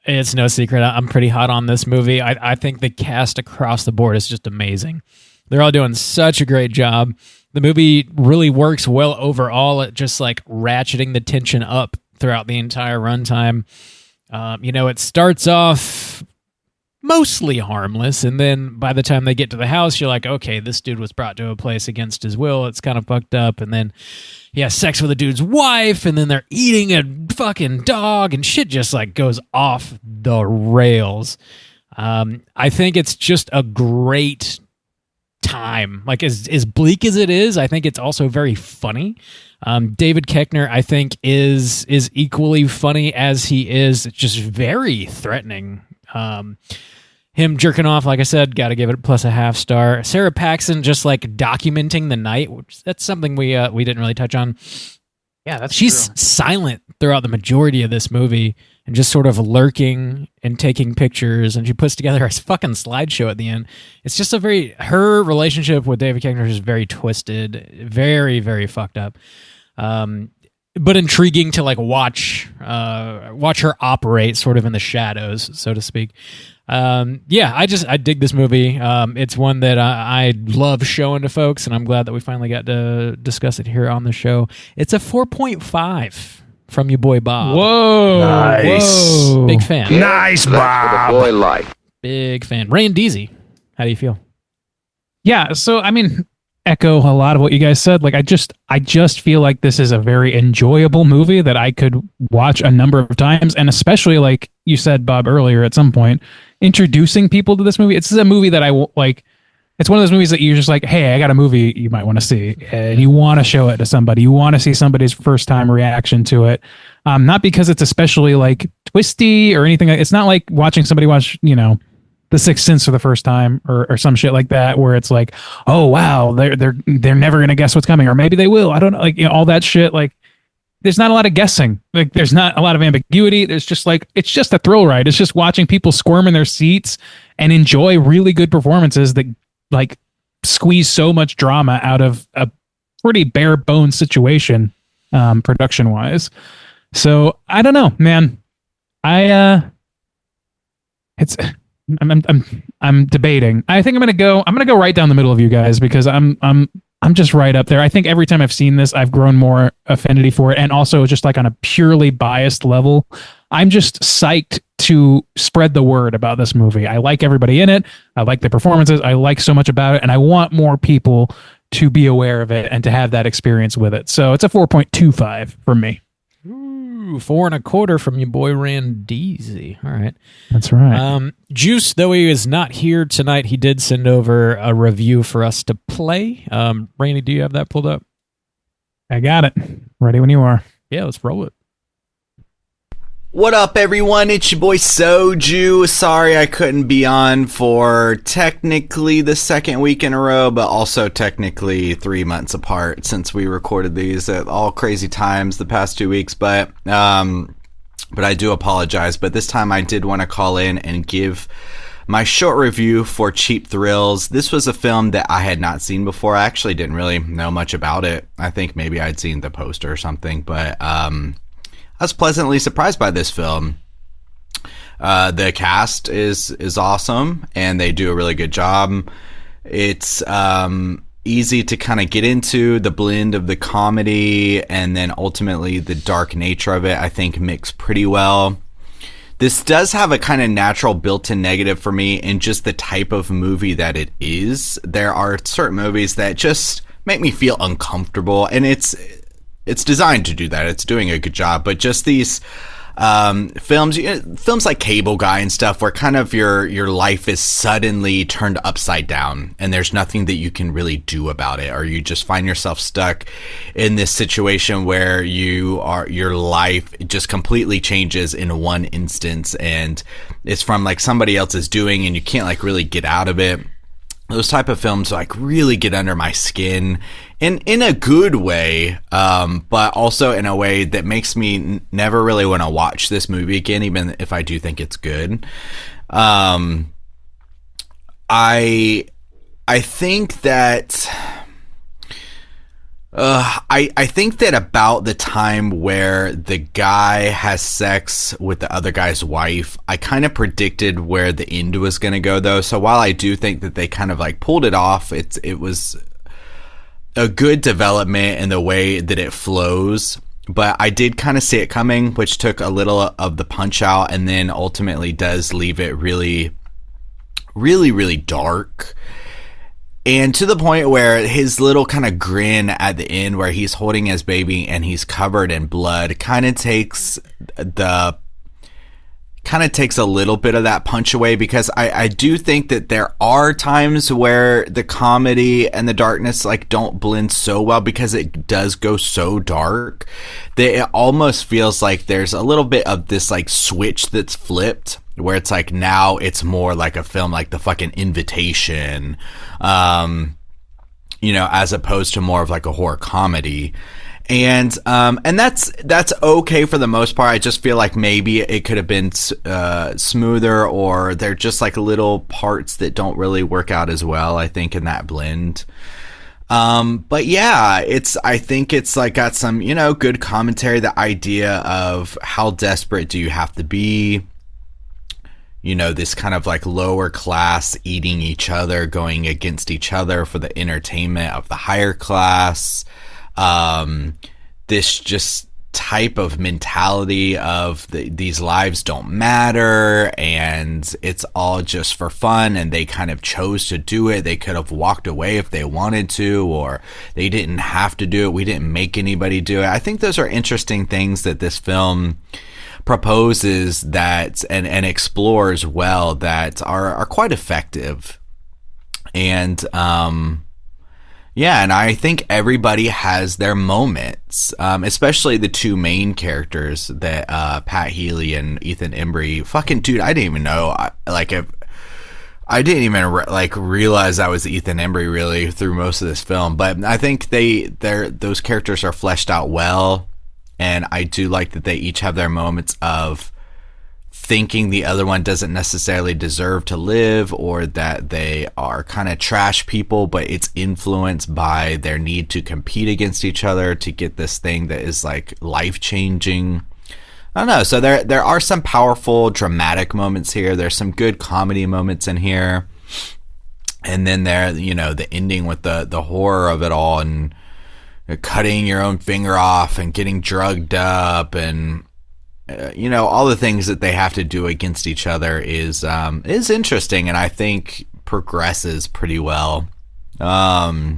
It's no secret. I'm pretty hot on this movie. I think the cast across the board is just amazing. They're all doing such a great job. The movie really works well overall at just like ratcheting the tension up throughout the entire runtime. It starts off mostly harmless, and then by the time they get to the house, you're like, okay, this dude was brought to a place against his will. It's kind of fucked up, and then he has sex with a dude's wife, and then they're eating a fucking dog, and shit just like goes off the rails. I think it's just a great time. Like as bleak as it is, I think it's also very funny. David Koechner, I think, is equally funny as he is just very threatening. Him jerking off, like I said, got to give it +0.5 star. Sarah Paxton just like documenting the night, which that's something we didn't really touch on. Yeah, she's true. silent throughout the majority of this movie and just sort of lurking and taking pictures, and she puts together a fucking slideshow at the end. It's just her relationship with David Koechner is very twisted, very, very fucked up. but intriguing to like watch her operate sort of in the shadows, so to speak. I dig this movie. It's one that I love showing to folks, and I'm glad that we finally got to discuss it here on the show. It's a 4.5 from your boy Bob. Whoa. Nice. Whoa. Big fan. Nice, Bob. Boy like. Big fan. Rand Deasy, how do you feel? Yeah, so I mean, echo a lot of what you guys said. Like I just feel like this is a very enjoyable movie that I could watch a number of times, and especially like you said, Bob, earlier at some point, introducing people to this movie. It's a movie that I like. It's one of those movies that you're just like, hey, I got a movie you might want to see, and you want to show it to somebody. You want to see somebody's first time reaction to it, not because it's especially like twisty or anything. It's not like watching somebody watch, The Sixth Sense for the first time or some shit like that, where it's like, oh wow, they're never gonna guess what's coming, or maybe they will. I don't know, like all that shit. Like, there's not a lot of guessing. Like, there's not a lot of ambiguity. There's just like, it's just a thrill ride. It's just watching people squirm in their seats and enjoy really good performances that like squeeze so much drama out of a pretty bare bones situation, production wise. So I don't know, man. I'm debating. I think I'm gonna go right down the middle of you guys, because I'm just right up there. I think every time I've seen this, I've grown more affinity for it, and also just like on a purely biased level, I'm just psyched to spread the word about this movie. I like everybody in it. I like the performances. I like so much about it, and I want more people to be aware of it and to have that experience with it. So it's a 4.25 from me. Ooh, 4.25 from your boy Rand Deasy. All right. That's right. Juice, though he is not here tonight, he did send over a review for us to play. Randy, do you have that pulled up? I got it. Ready when you are. Yeah, let's roll it. What up, everyone? It's your boy Soju. Sorry I couldn't be on for technically the second week in a row, but also technically 3 months apart, since we recorded these at all crazy times the past 2 weeks. But I do apologize. But this time I did want to call in and give my short review for Cheap Thrills. This was a film that I had not seen before. I actually didn't really know much about it. I think maybe I'd seen the poster or something, but I was pleasantly surprised by this film. The cast is awesome, and they do a really good job. It's easy to kind of get into. The blend of the comedy and then ultimately the dark nature of it, I think, mix pretty well. This does have a kind of natural built-in negative for me in just the type of movie that it is. There are certain movies that just make me feel uncomfortable, and it's designed to do that. It's doing a good job. But just these films like Cable Guy and stuff, where kind of your life is suddenly turned upside down and there's nothing that you can really do about it, or you just find yourself stuck in this situation where your life just completely changes in one instance, and it's from like somebody else's doing, and you can't like really get out of it. Those type of films like really get under my skin in a good way, but also in a way that makes me never really want to watch this movie again, even if I do think it's good. I think that I think that about the time where the guy has sex with the other guy's wife, I kind of predicted where the end was going to go, though. So while I do think that they kind of like pulled it off, it was a good development in the way that it flows. But I did kind of see it coming, which took a little of the punch out, and then ultimately does leave it really, really, really dark. And to the point where his little kind of grin at the end, where he's holding his baby and he's covered in blood, kind of takes a little bit of that punch away, because I do think that there are times where the comedy and the darkness like don't blend so well, because it does go so dark that it almost feels like there's a little bit of this like switch that's flipped, where it's like now it's more like a film like The fucking Invitation, as opposed to more of like a horror comedy. And that's okay for the most part. I just feel like maybe it could have been smoother, or they're just like little parts that don't really work out as well, I think, in that blend. But yeah, I think it's like got some, good commentary. The idea of how desperate do you have to be? This kind of like lower class eating each other, going against each other for the entertainment of the higher class. This just type of mentality of these lives don't matter and it's all just for fun, and they kind of chose to do it. They could have walked away if they wanted to, or they didn't have to do it. We didn't make anybody do it. I think those are interesting things that this film proposes that and explores well, that are quite effective. And and I think everybody has their moments, especially the two main characters, that Pat Healy and Ethan Embry. Fucking dude, I didn't even know. I didn't even realize that was Ethan Embry really through most of this film. But I think those characters are fleshed out well, and I do like that they each have their moments of thinking the other one doesn't necessarily deserve to live, or that they are kind of trash people, but it's influenced by their need to compete against each other to get this thing that is like life-changing. I don't know. So there are some powerful dramatic moments here. There's some good comedy moments in here. And then the ending with the horror of it all, and cutting your own finger off and getting drugged up, and all the things that they have to do against each other is interesting, and I think progresses pretty well. I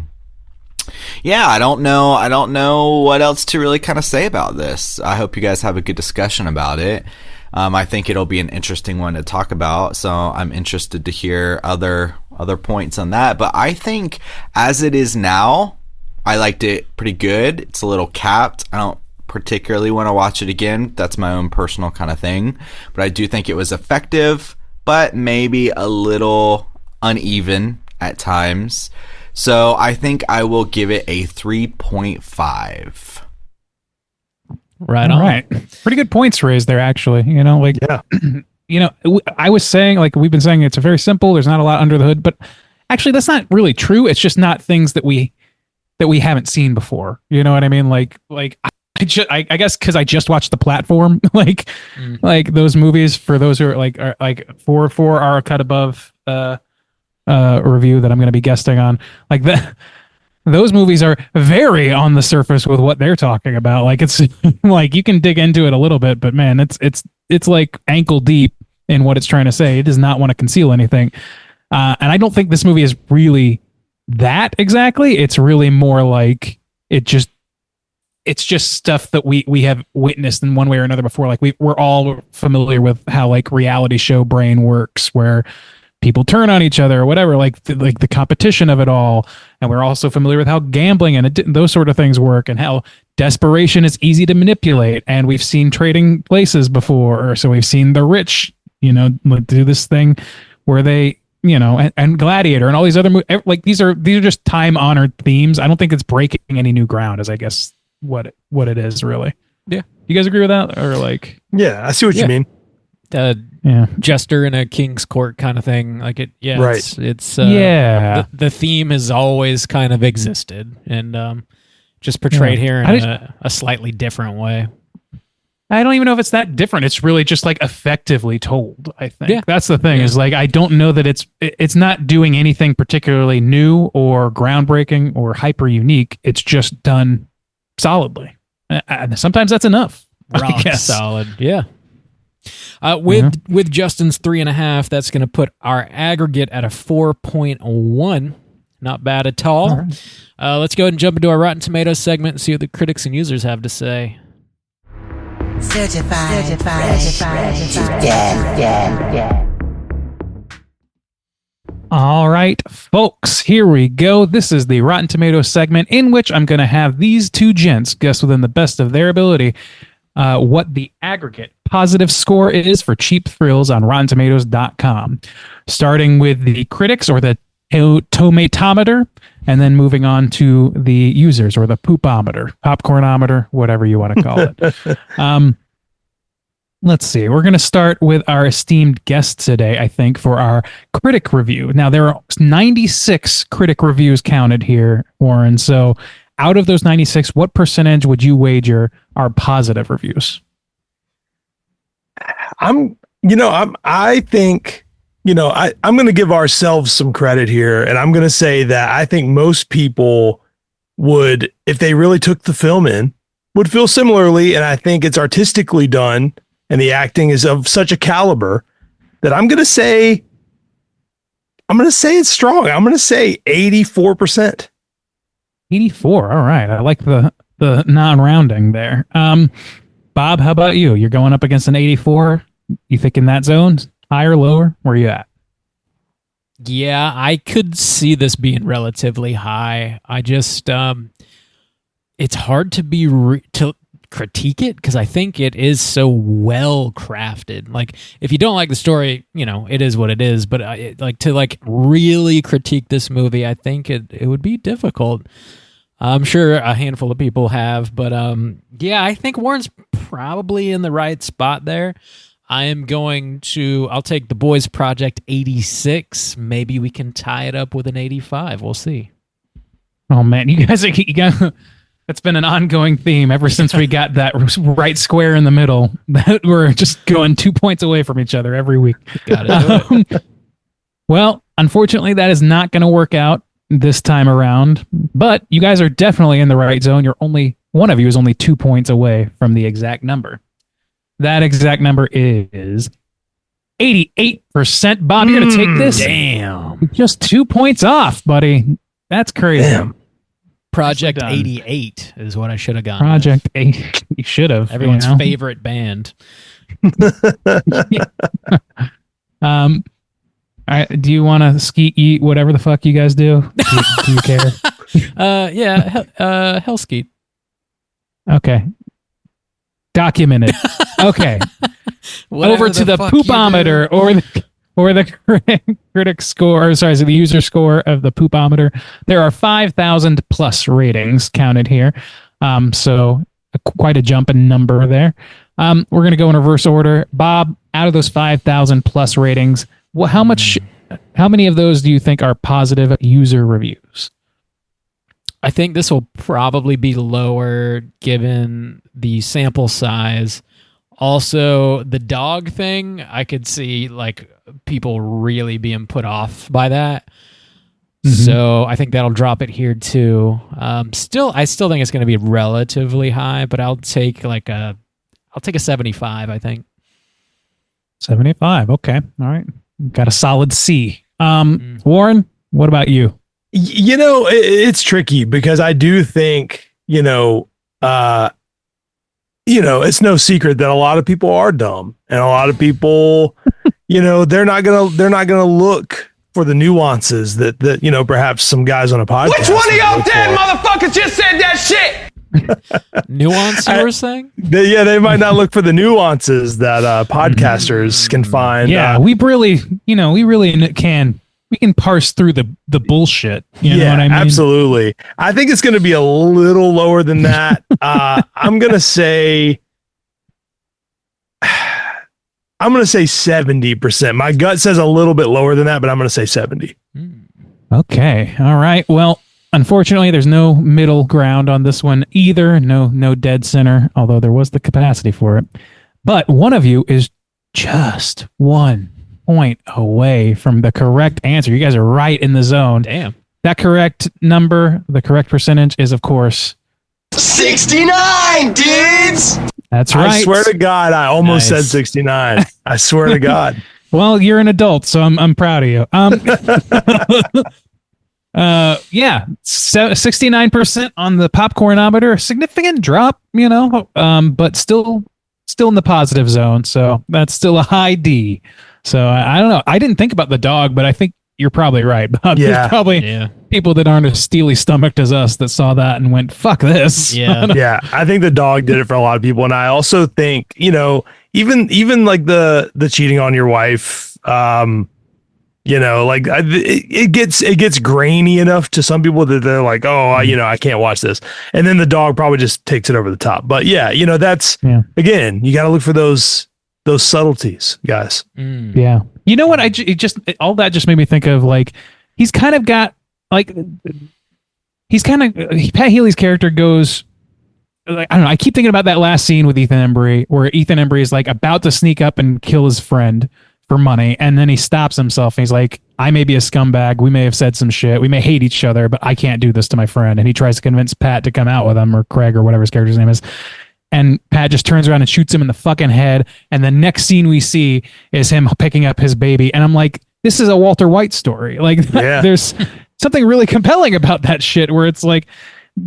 don't know what else to really kind of say about this. I hope you guys have a good discussion about it. I think it'll be an interesting one to talk about, so I'm interested to hear other points on that. But I think as it is now, I liked it pretty good. It's a little capped. I don't particularly want to watch it again. That's my own personal kind of thing. But I do think it was effective, but maybe a little uneven at times. So I think I will give it a 3.5. Right on. Right. Pretty good points raised there, actually. Yeah. I was saying, like we've been saying, it's a very simple. There's not a lot under the hood, but actually that's not really true. It's just not things that we haven't seen before. You know what I mean? I guess because I just watched The Platform, like those movies, for those who are for our Cut Above review that I'm going to be guesting on, those movies are very on the surface with what they're talking about. Like it's like you can dig into it a little bit, but man, it's like ankle deep in what it's trying to say. It does not want to conceal anything, and I don't think this movie is really that exactly. It's really more like it's just stuff that we have witnessed in one way or another before. Like we're all familiar with how like reality show brain works, where people turn on each other or whatever, like the competition of it all. And we're also familiar with how gambling and those sort of things work, and how desperation is easy to manipulate. And we've seen Trading Places before. So we've seen the rich, do this thing where they, and Gladiator and all these other movies. Like these are just time honored themes. I don't think it's breaking any new ground, as I guess what it is really. Yeah. You guys agree with that? Or like, yeah, I see what you mean. Jester in a king's court kind of thing. Like it. Yeah. Right. It's the theme has always kind of existed, and just portrayed here in a slightly different way. I don't even know if it's that different. It's really just like effectively told, I think. That's the thing, is like, I don't know that it's not doing anything particularly new or groundbreaking or hyper unique. It's just done solidly. And sometimes that's enough. Rock solid. Yeah. With Justin's 3.5, that's going to put our aggregate at a 4.1. Not bad at all. Right. Let's go ahead and jump into our Rotten Tomatoes segment and see what the critics and users have to say. Certified. All right, folks, here we go. This is the Rotten Tomatoes segment, in which I'm going to have these two gents guess within the best of their ability what the aggregate positive score is for Cheap Thrills on RottenTomatoes.com. Starting with the critics, or the tomatometer, and then moving on to the users, or the poopometer, popcornometer, whatever you want to call it. let's see. We're going to start with our esteemed guest today, I think, for our critic review. Now, there are 96 critic reviews counted here, Warren. So out of those 96, what percentage would you wager are positive reviews? I think, I'm going to give ourselves some credit here. And I'm going to say that I think most people would, if they really took the film in, would feel similarly. And I think it's artistically done and the acting is of such a caliber that I'm going to say it's strong. I'm going to say 84%. 84. All right. I like the non-rounding there. Bob, how about you? You're going up against an 84. You think in that zone? Higher, lower? Where are you at? Yeah, I could see this being relatively high. I just, it's hard to to critique it because I think it is so well crafted. Like, if you don't like the story, it is what it is. But to really critique this movie, I think it would be difficult. I'm sure a handful of people have, but yeah, I think Warren's probably in the right spot there. I'll take The Boys Project 86. Maybe we can tie it up with an 85. We'll see. Oh man, you guys it's been an ongoing theme ever since we got that right square in the middle. That we're just going 2 points away from each other every week. Got it. Well, unfortunately, that is not going to work out this time around, but you guys are definitely in the right zone. One of you is only 2 points away from the exact number. That exact number is 88%. Bob, you're going to take this? Damn. Just 2 points off, buddy. That's crazy. Damn. Project 88 is what I should have gone Project 8. You should have. Everyone's favorite band. Do you want to ski, eat, whatever the fuck you guys do? Do you care? Hell skeet. Okay. Documented. Okay. Over to the poopometer or the critic score, the user score of the poopometer. There are 5,000 plus ratings counted here. So quite a jump in number there. We're going to go in reverse order. Bob, out of those 5,000 plus ratings, how many of those do you think are positive user reviews? I think this will probably be lower given the sample size. Also, the dog thing, I could see people really being put off by that. Mm-hmm. So I think that'll drop it here too. I still think it's going to be relatively high, but I'll take a 75, I think. 75. Okay. All right. Got a solid C. Warren, what about you? It's tricky because I do think, it's no secret that a lot of people are dumb and a lot of people, they're not gonna look for the nuances that perhaps some guys on a podcast. Which one of y'all dead motherfuckers just said that shit? Nuance, you were saying? They might not look for the nuances that podcasters can find. Yeah, we really can. We can parse through the bullshit. You know what I mean? Absolutely. I think it's going to be a little lower than that. I'm going to say 70%. My gut says a little bit lower than that, but I'm going to say 70. Okay. All right. Well, unfortunately, there's no middle ground on this one either. No dead center, although there was the capacity for it. But one of you is just 1 point away from the correct answer. You guys are right in the zone. Damn. That correct number, the correct percentage is, of course, 69, dudes. That's right. I swear to God, I almost said 69. I swear to God. Well, you're an adult, so I'm proud of you. 69% on the popcornometer. Significant drop, but still in the positive zone. So that's still a high D. So I don't know. I didn't think about the dog, but I think you're probably right, Bob. Yeah. There's probably people that aren't as steely stomached as us that saw that and went, fuck this. Yeah. Yeah. I think the dog did it for a lot of people. And I also think, even like the cheating on your wife, it gets grainy enough to some people that they're like, I can't watch this. And then the dog probably just takes it over the top. But again, you got to look for those those subtleties, guys. Yeah. You know what? All that just made me think of like, he's kind of got like, Pat Healy's character goes, like, I don't know. I keep thinking about that last scene with Ethan Embry where Ethan Embry is like about to sneak up and kill his friend for money. And then he stops himself and he's like, I may be a scumbag. We may have said some shit. We may hate each other, but I can't do this to my friend. And he tries to convince Pat to come out with him, or Craig, or whatever his character's name is. And Pat just turns around and shoots him in the fucking head. And the next scene we see is him picking up his baby. And I'm like, this is a Walter White story. Like, there's something really compelling about that shit where it's like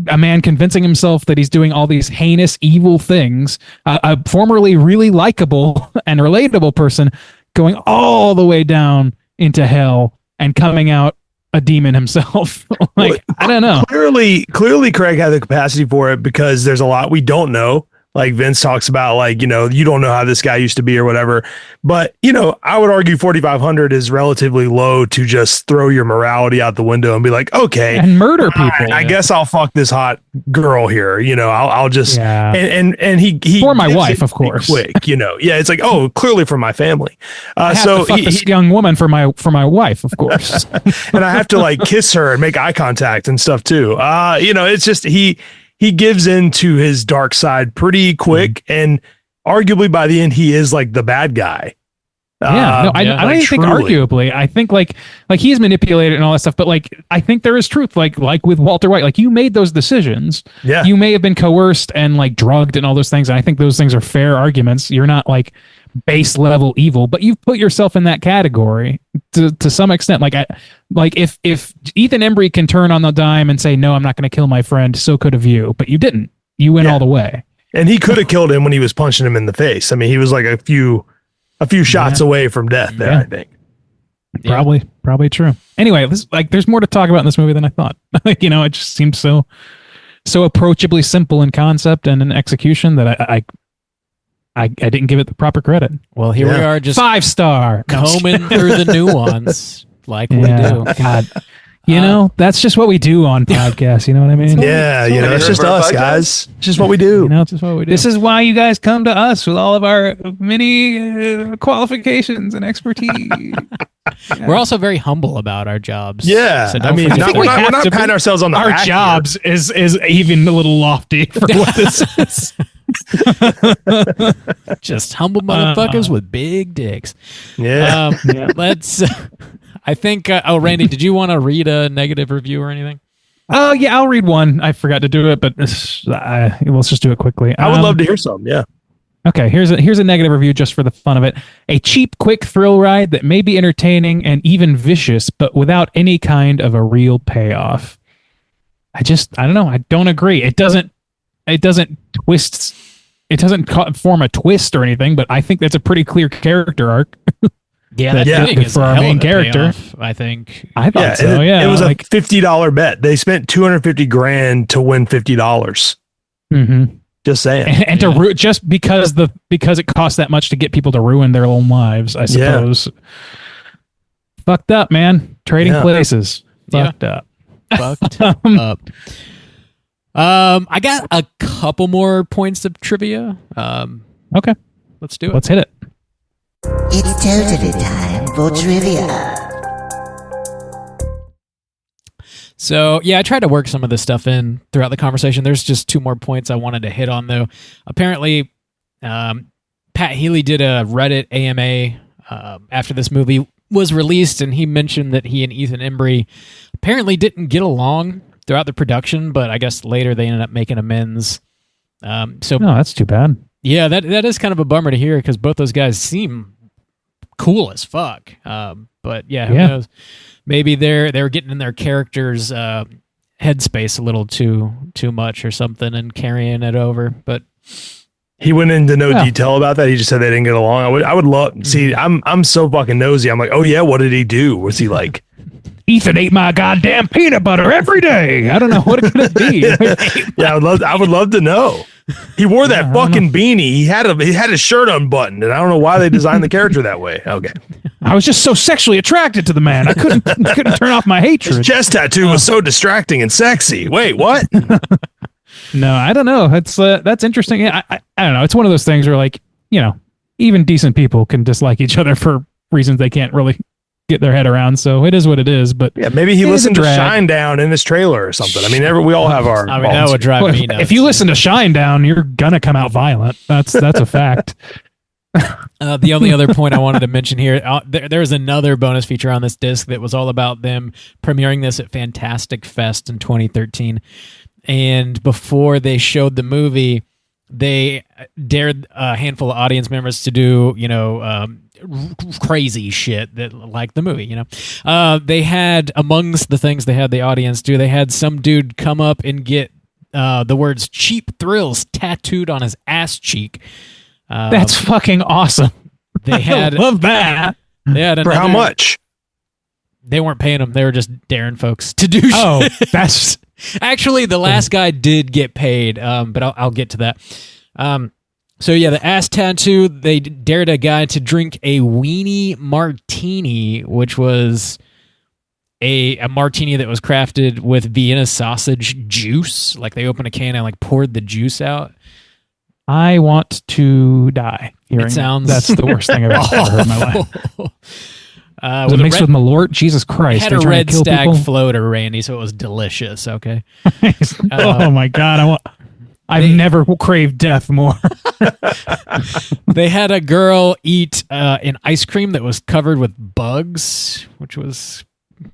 a man convincing himself that he's doing all these heinous, evil things. A formerly really likable and relatable person going all the way down into hell and coming out a demon himself. Like, I don't know. Clearly Craig had the capacity for it because there's a lot we don't know. Like Vince talks about, like, you don't know how this guy used to be or whatever. But, I would argue 4,500 is relatively low to just throw your morality out the window and be like, okay. And murder people. Right, I guess I'll fuck this hot girl here. I'll just, and he for my wife, of course. Quick, it's like, oh, clearly for my family. I have to fuck this young woman for my wife, of course. And I have to like kiss her and make eye contact and stuff too. It's just, he gives in to his dark side pretty quick, and arguably by the end he is like the bad guy. I don't even think arguably. I think like he's manipulated and all that stuff, but like I think there is truth. Like with Walter White, like you made those decisions. Yeah, you may have been coerced and like drugged and all those things. And I think those things are fair arguments. You're not like base level evil, but you've put yourself in that category to some extent. Like if Ethan Embry can turn on the dime and say, no, I'm not going to kill my friend, so could have you, but you didn't. You went all the way. And he could have killed him when he was punching him in the face. I mean, he was like a few shots away from death there, I think. Probably true. Anyway, there's more to talk about in this movie than I thought. It just seems so approachably simple in concept and in execution that I didn't give it the proper credit. Well, here we are, just 5-star combing through the nuance like we do. God, that's just what we do on podcasts. You know what I mean? It's just us, guys. It's just what we do. It's just what we do. This is why you guys come to us with all of our many qualifications and expertise. We're also very humble about our jobs. Yeah, so we're not patting ourselves on the back. Our jobs is even a little lofty for what this is. Just humble motherfuckers with big dicks. Let's I think Randy, did you want to read a negative review or anything? Yeah, I'll read one. I forgot to do it, but let's just do it quickly. I would love to hear some. Okay, here's a negative review just for the fun of it. A cheap, quick thrill ride that may be entertaining and even vicious, but without any kind of a real payoff. I don't know. I don't agree. It doesn't twist. It doesn't form a twist or anything, but I think that's a pretty clear character arc. For our main character. Payoff, I think. I thought so. Yeah, it was a $50 bet. They spent $250,000 to win $50. Mm-hmm. Just saying, and to just because it costs that much to get people to ruin their own lives, I suppose. Fucked up, man. Trading places. Fucked up. Fucked up. I got a couple more points of trivia. Okay, let's do it. Let's hit it. It's totally time for trivia. So, I tried to work some of this stuff in throughout the conversation. There's just 2 more points I wanted to hit on, though. Apparently, Pat Healy did a Reddit AMA after this movie was released, and he mentioned that he and Ethan Embry apparently didn't get along throughout the production, but I guess later they ended up making amends. That's too bad. Yeah, that is kind of a bummer to hear because both those guys seem cool as fuck. But who knows? Maybe they're getting in their characters' headspace a little too much or something and carrying it over. But he went into no detail about that. He just said they didn't get along. I would love. See, I'm so fucking nosy. I'm like, oh yeah, what did he do? Was he like? Ethan ate my goddamn peanut butter every day. I don't know what it could be. I would love to know. He wore that fucking beanie. He had his shirt unbuttoned, and I don't know why they designed the character that way. Okay. I was just so sexually attracted to the man. I couldn't turn off my hatred. His chest tattoo was so distracting and sexy. Wait, what? No, I don't know. That's interesting. I don't know. It's one of those things where, like, even decent people can dislike each other for reasons they can't really get their head around. So it is what it is. But yeah, maybe he listened to Shinedown in his trailer or something. I mean, we all have our. I mean, that would drive me nuts. If you listen to Shinedown, you're gonna come out violent. That's a fact. The only other point I wanted to mention here, there's another bonus feature on this disc that was all about them premiering this at Fantastic Fest in 2013. And before they showed the movie, they dared a handful of audience members to do, crazy shit that like the movie, they had, amongst the things they had the audience do, they had some dude come up and get the words "cheap thrills" tattooed on his ass cheek. That's fucking awesome. They had I love that. They had for how much? They weren't paying them. They were just daring folks to do shit. That's actually the last guy did get paid, but I'll get to that. So yeah, the ass tattoo, they dared a guy to drink a weenie martini, which was a martini that was crafted with Vienna sausage juice. Like they opened a can and like poured the juice out. I want to die. It sounds that's the worst thing I've ever heard in my life. Was it mixed with Malort? Jesus Christ! It had a red stag floater, Randy, so it was delicious. Okay. Oh my God! I've never craved death more. They had a girl eat an ice cream that was covered with bugs, which was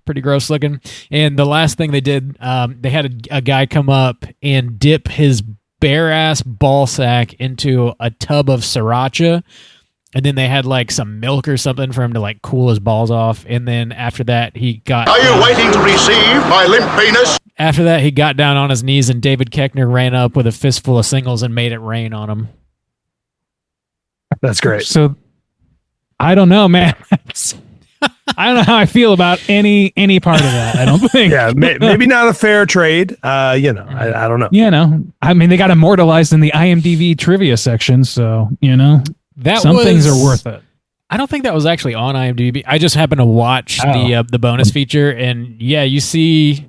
pretty gross looking. And the last thing they did, they had a guy come up and dip his bare ass ball sack into a tub of sriracha, and then they had like some milk or something for him to like cool his balls off. And then after that, he got. Are you waiting to receive my limp penis? After that, he got down on his knees, and David Koechner ran up with a fistful of singles and made it rain on him. That's great. So, I don't know, man. I don't know how I feel about any part of that. I don't think. Yeah, maybe not a fair trade. I don't know. I mean, they got immortalized in the IMDb trivia section, so some things are worth it. I don't think that was actually on IMDb. I just happened to watch the bonus feature, and yeah, you see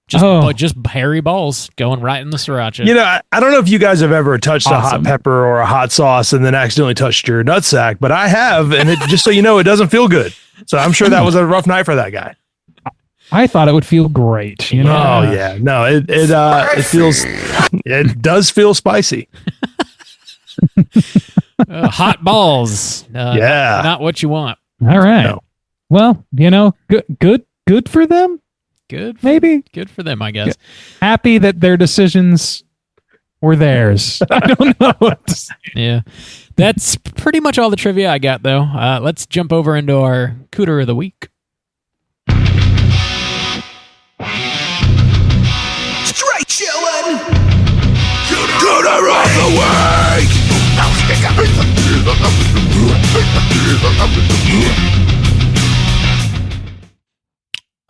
just hairy balls going right in the sriracha. I don't know if you guys have ever touched a hot pepper or a hot sauce and then accidentally touched your nutsack, but I have, and it, just so you know, it doesn't feel good. So I'm sure that was a rough night for that guy. I thought it would feel great. Oh yeah, no, it does feel spicy. Hot balls. Yeah, not what you want. All right. No. Well, good for them. Maybe good for them, I guess. Happy that their decisions were theirs. I don't know what to say. Yeah. That's pretty much all the trivia I got, though. Let's jump over into our Cooter of the Week. Straight chillin'! Cooter of the Week!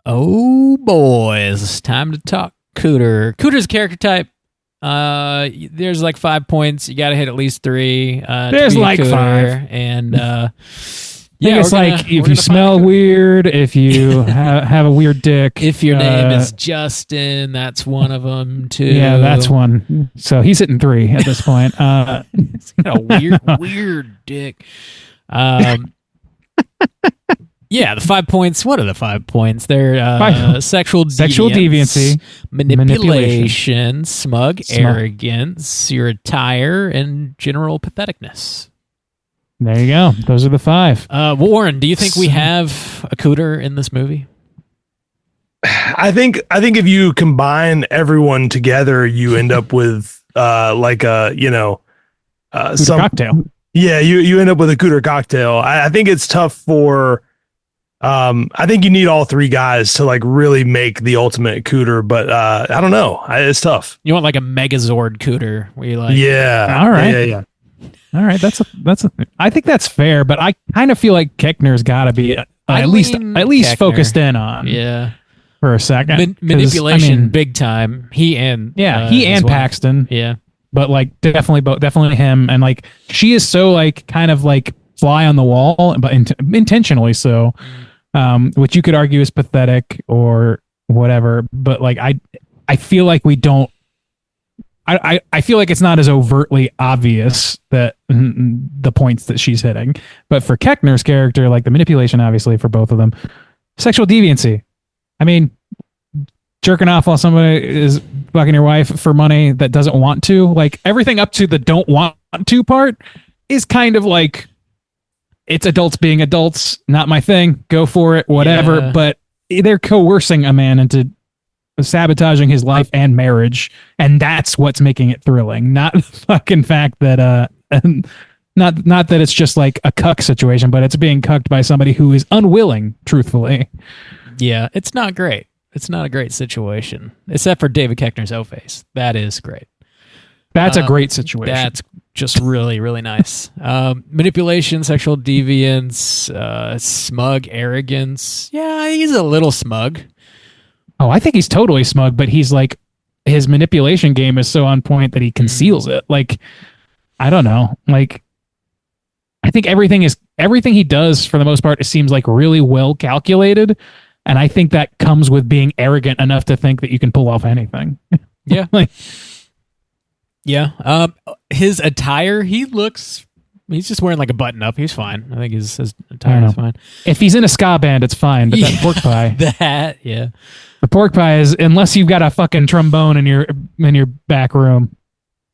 Oh, boys. It's time to talk Cooter. Cooter's character type. There's like 5 points. You got to hit at least 3. There's like Cooter. 5. And it's like if you smell weird, if you have a weirid dick. If your name is Justin, that's one of them too. Yeah, that's one. So he's hitting 3 at this point. He's got a weird dick. Yeah, the 5 points. What are the 5 points? They're sexual deviancy, manipulation, smug arrogance, your attire, and general patheticness. There you go. Those are the 5. Warren, do you think we have a Cooter in this movie? I think if you combine everyone together, you end up with some cocktail. Yeah, you end up with a Cooter cocktail. I think it's tough for. I think you need all 3 guys to like really make the ultimate Cooter, but I don't know. It's tough. You want like a Megazord Cooter where you like, yeah, all right, yeah. All right, I think that's fair, but I kind of feel like Koechner's got to be at least Koechner. Focused in on for a second. Manipulation, big time. He and Paxton, but like definitely him, and like she is so like kind of like fly on the wall, but intentionally so, which you could argue is pathetic or whatever. But like I feel like we don't I feel like it's not as overtly obvious that the points that she's hitting. But for Keckner's character, like the manipulation, obviously for both of them, sexual deviancy. I mean, jerking off while somebody is fucking your wife for money that doesn't want to, like everything up to the don't want to part is kind of like, it's adults being adults, not my thing. Go for it, whatever. Yeah. But they're coercing a man into sabotaging his life and marriage, and that's what's making it thrilling. Not the fucking fact that not that it's just like a cuck situation, but it's being cucked by somebody who is unwilling, truthfully. Yeah, it's not great. It's not a great situation, except for David Koechner's O-Face. That is great. That's a great situation. That's just really, really nice. Manipulation, sexual deviance, smug arrogance. Yeah, he's a little smug. Oh, I think he's totally smug, but he's like, his manipulation game is so on point that he conceals it. Like, I don't know. Like, I think everything he does for the most part, it seems like really well calculated. And I think that comes with being arrogant enough to think that you can pull off anything. Yeah. Like, yeah. His attire, he's just wearing like a button up. He's fine. I think his attire is fine. If he's in a ska band, it's fine. But that pork pie. Yeah. The pork pie is, unless you've got a fucking trombone in your back room,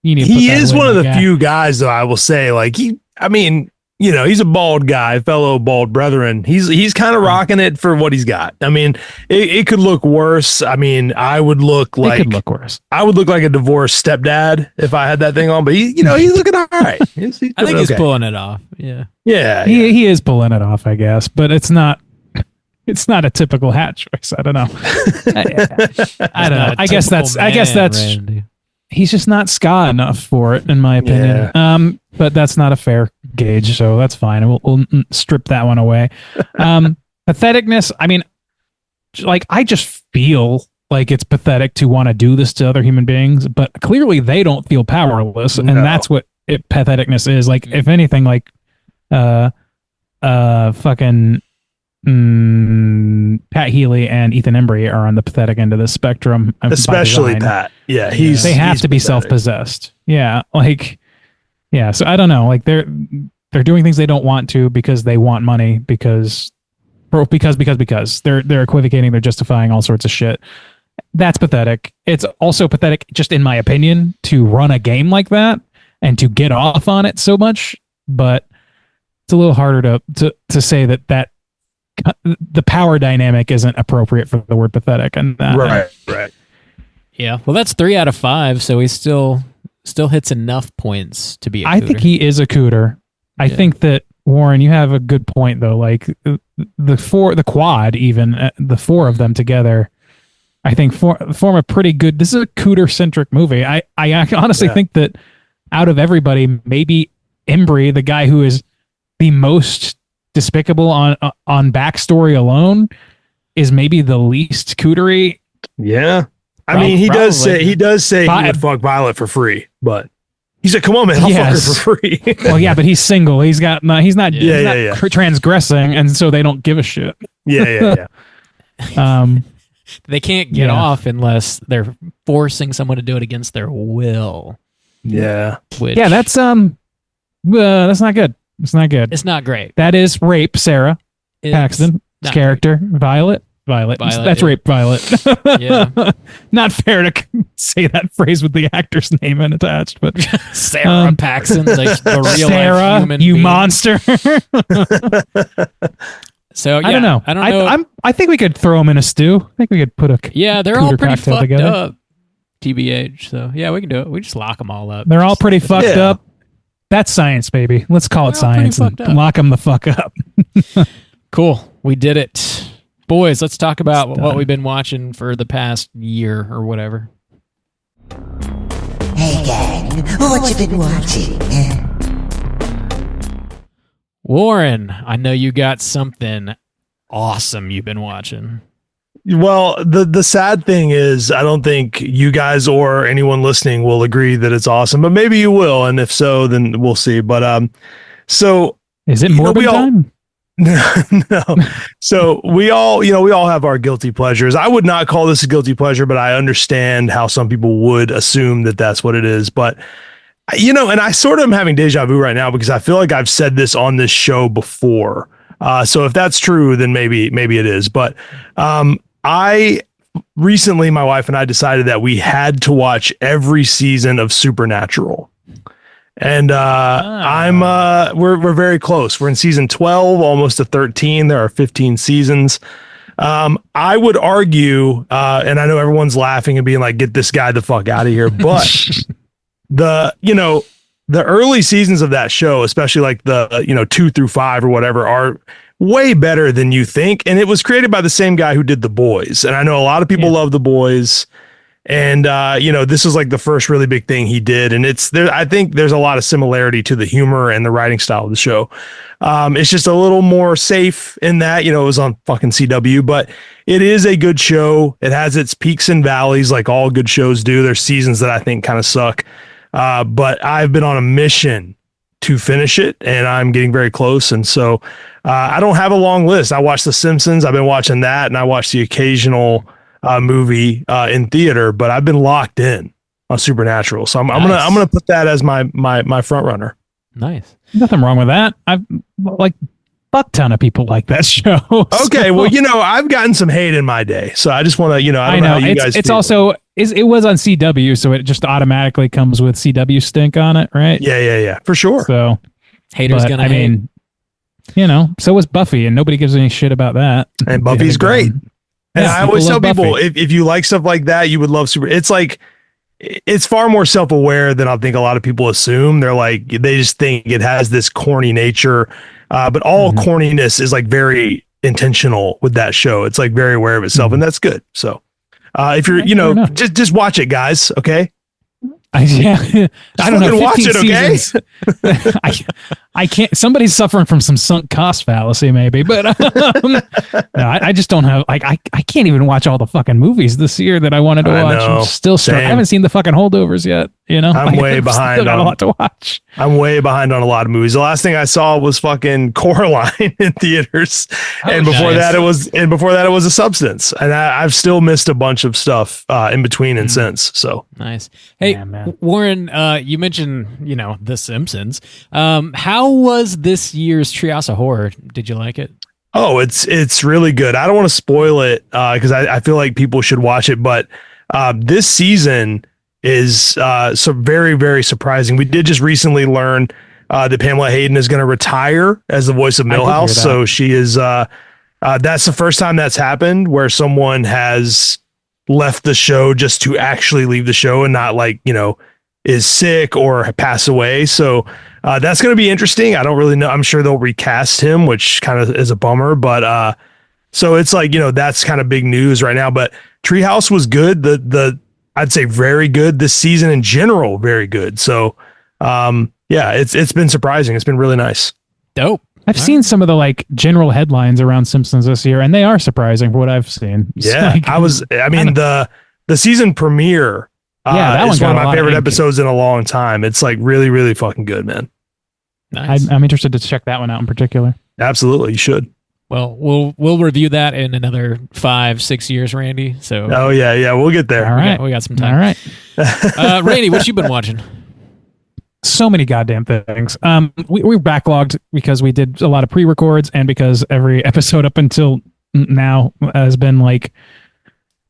you need to He is one of the few guys, though, I will say, like, he's a bald guy, fellow bald brethren. He's kind of rocking it for what he's got. I mean, it could look worse. I mean, it could look worse. I would look like a divorced stepdad if I had that thing on, but he's looking all right. I think he's pulling it off. Yeah. Yeah. He is pulling it off, I guess, but it's not a typical hat choice. I don't know. I don't know. I guess that's Randy. He's just not ska enough for it, in my opinion. Yeah. But that's not a fair gauge, so that's fine. We'll strip that one away. Patheticness. I mean, like, I just feel like it's pathetic to want to do this to other human beings, but clearly they don't feel powerless, and that's what patheticness is. Like, if anything, like, fucking. Pat Healy and Ethan Embry are on the pathetic end of the spectrum, especially Pat. Yeah, they have to be self-possessed. Yeah, like, yeah. So I don't know. Like, they're doing things they don't want to because they want money because they're equivocating. They're justifying all sorts of shit. That's pathetic. It's also pathetic, just in my opinion, to run a game like that and to get off on it so much. But it's a little harder to say that the power dynamic isn't appropriate for the word pathetic. And right. Yeah. Well, that's 3 out of 5. So he still hits enough points to be a Cooter. I think he is a Cooter. I think that, Warren, you have a good point though. Like the quad, even the 4 of them together, I think form a pretty good, this is a Cooter centric movie. I honestly think that out of everybody, maybe Embry, the guy who is the most despicable on backstory alone, is maybe the least Cootery. Yeah, I mean, he does say he would fuck Violet for free, but he said, "Come on, man, I'll fuck her for free." Well, yeah, but he's single. He's not transgressing, and so they don't give a shit. Yeah. They can't get off unless they're forcing someone to do it against their will. Yeah, that's not good. It's not good. It's not great. That is rape, Sarah Paxton's character. Violet. That's rape, Violet. Yeah. Not fair to say that phrase with the actor's name attached, but Sarah Paxton, like the real Sarah, life human you being. monster. So yeah, I don't know. I think we could throw them in a stew. I think we could put a they're all pretty fucked together. up. TBH. So yeah, we can do it. We just lock them all up. They're all pretty fucked up. That's science, baby. Let's call it science and lock them the fuck up. Cool. We did it. Boys, let's talk about what we've been watching for the past year or whatever. Hey, gang. What you been watching? Warren, I know you got something awesome you've been watching. Well, the sad thing is, I don't think you guys or anyone listening will agree that it's awesome, but maybe you will, and if so, then we'll see. But so is it Morbid time? No. So we all have our guilty pleasures. I would not call this a guilty pleasure, but I understand how some people would assume that that's what it is. But, and I sort of am having deja vu right now because I feel like I've said this on this show before. So if that's true, then maybe it is. But recently, my wife and I decided that we had to watch every season of Supernatural. And we're very close. We're in season 12, almost to 13. There are 15 seasons. I would argue, and I know everyone's laughing and being like, get this guy the fuck out of here. But the early seasons of that show, especially like the 2 through 5 or whatever, are way better than you think. And it was created by the same guy who did The Boys. And I know a lot of people love The Boys. And, this is like the first really big thing he did. And I think there's a lot of similarity to the humor and the writing style of the show. It's just a little more safe in that, it was on fucking CW, but it is a good show. It has its peaks and valleys like all good shows do. There's seasons that I think kind of suck. But I've been on a mission to finish it and I'm getting very close. And so, I don't have a long list. I watched The Simpsons. I've been watching that and I watched the occasional movie in theater, but I've been locked in on Supernatural. So I'm gonna put that as my front runner. Nice. Nothing wrong with that. I've like fuck ton of people like that show. Okay, so. Well, I've gotten some hate in my day, so I just want to, I don't know how you guys. It's feel. also it was on CW, so it just automatically comes with CW stink on it, right? Yeah, for sure. So haters gonna hate. I mean, so was Buffy, and nobody gives any shit about that. And Buffy's great. And I always tell people, if you like stuff like that, you would love It's like, it's far more self-aware than I think a lot of people assume. They're like, they just think it has this corny nature. But all corniness is like very intentional with that show. It's like very aware of itself, and that's good. So if you're, just watch it, guys. Okay. I don't know. Watch it, okay? I can't. Somebody's suffering from some sunk cost fallacy, maybe. But no, I just don't have. Like, I can't even watch all the fucking movies this year that I wanted to watch. I'm still I haven't seen the fucking Holdovers yet. I'm way behind. Still got a lot to watch. I'm way behind on a lot of movies. The last thing I saw was fucking Coraline in theaters, and before that it was A Substance, and I've still missed a bunch of stuff in between and since. So nice. Hey, Warren, you mentioned The Simpsons. How was this year's Treehouse of Horror? Did you like it? Oh, it's really good. I don't want to spoil it because I feel like people should watch it, but this season is so very, very surprising. We did just recently learn that Pamela Hayden is going to retire as the voice of Milhouse. So she is that's the first time that's happened where someone has left the show just to actually leave the show and not is sick or pass away. So that's going to be interesting. I don't really know. I'm sure they'll recast him, which kind of is a bummer, but so it's like, that's kind of big news right now, but Treehouse was good. I'd say very good this season in general. Very good. So it's been surprising. It's been really nice. Dope. I've seen some of the general headlines around Simpsons this year, and they are surprising for what I've seen. Yeah, the season premiere. That is one of my favorite episodes in a long time. It's like really, really fucking good, man. Nice. I'm interested to check that one out in particular. Absolutely, you should. Well, we'll review that in another 5-6 years, Randy. So. Oh yeah, we'll get there. All right, we got some time. All right, Randy, what you been watching? So many goddamn things. We're backlogged because we did a lot of pre-records and because every episode up until now has been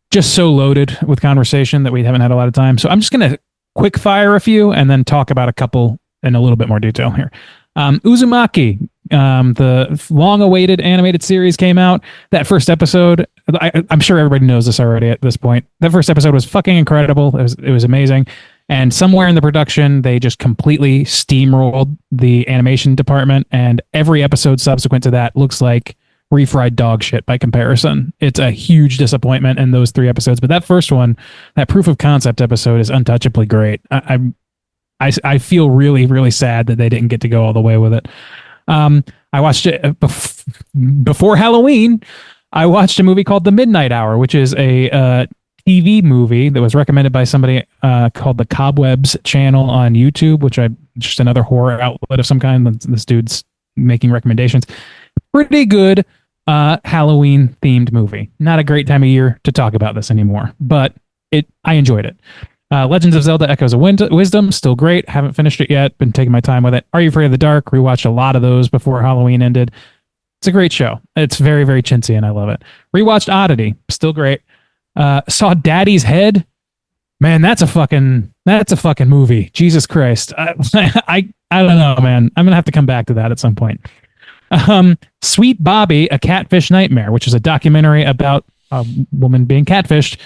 just so loaded with conversation that we haven't had a lot of time. So I'm just going to quick fire a few and then talk about a couple in a little bit more detail here. Uzumaki, the long-awaited animated series came out. That first episode, I'm sure everybody knows this already at this point. That first episode was fucking incredible. It was amazing. And somewhere in the production, they just completely steamrolled the animation department. And every episode subsequent to that looks like refried dog shit by comparison. It's a huge disappointment in those 3 episodes. But that first one, that proof of concept episode is untouchably great. I feel really, really sad that they didn't get to go all the way with it. I watched it before Halloween. I watched a movie called The Midnight Hour, which is a TV movie that was recommended by somebody called the Cobwebs channel on YouTube, which just another horror outlet of some kind. This dude's making recommendations. pretty good Halloween themed movie. Not a great time of year to talk about this anymore, but I enjoyed it. Legends of Zelda Echoes of Wisdom, still great. Haven't finished it yet. Been taking my time with it. Are You Afraid of the Dark? Rewatched a lot of those before Halloween ended. It's a great show. It's very, very chintzy, and I love it. Rewatched Oddity, still great. Saw Daddy's Head. Man, that's a fucking movie. Jesus Christ. I don't know, man. I'm gonna have to come back to that at some point. Sweet Bobby, A Catfish Nightmare, which is a documentary about a woman being catfished.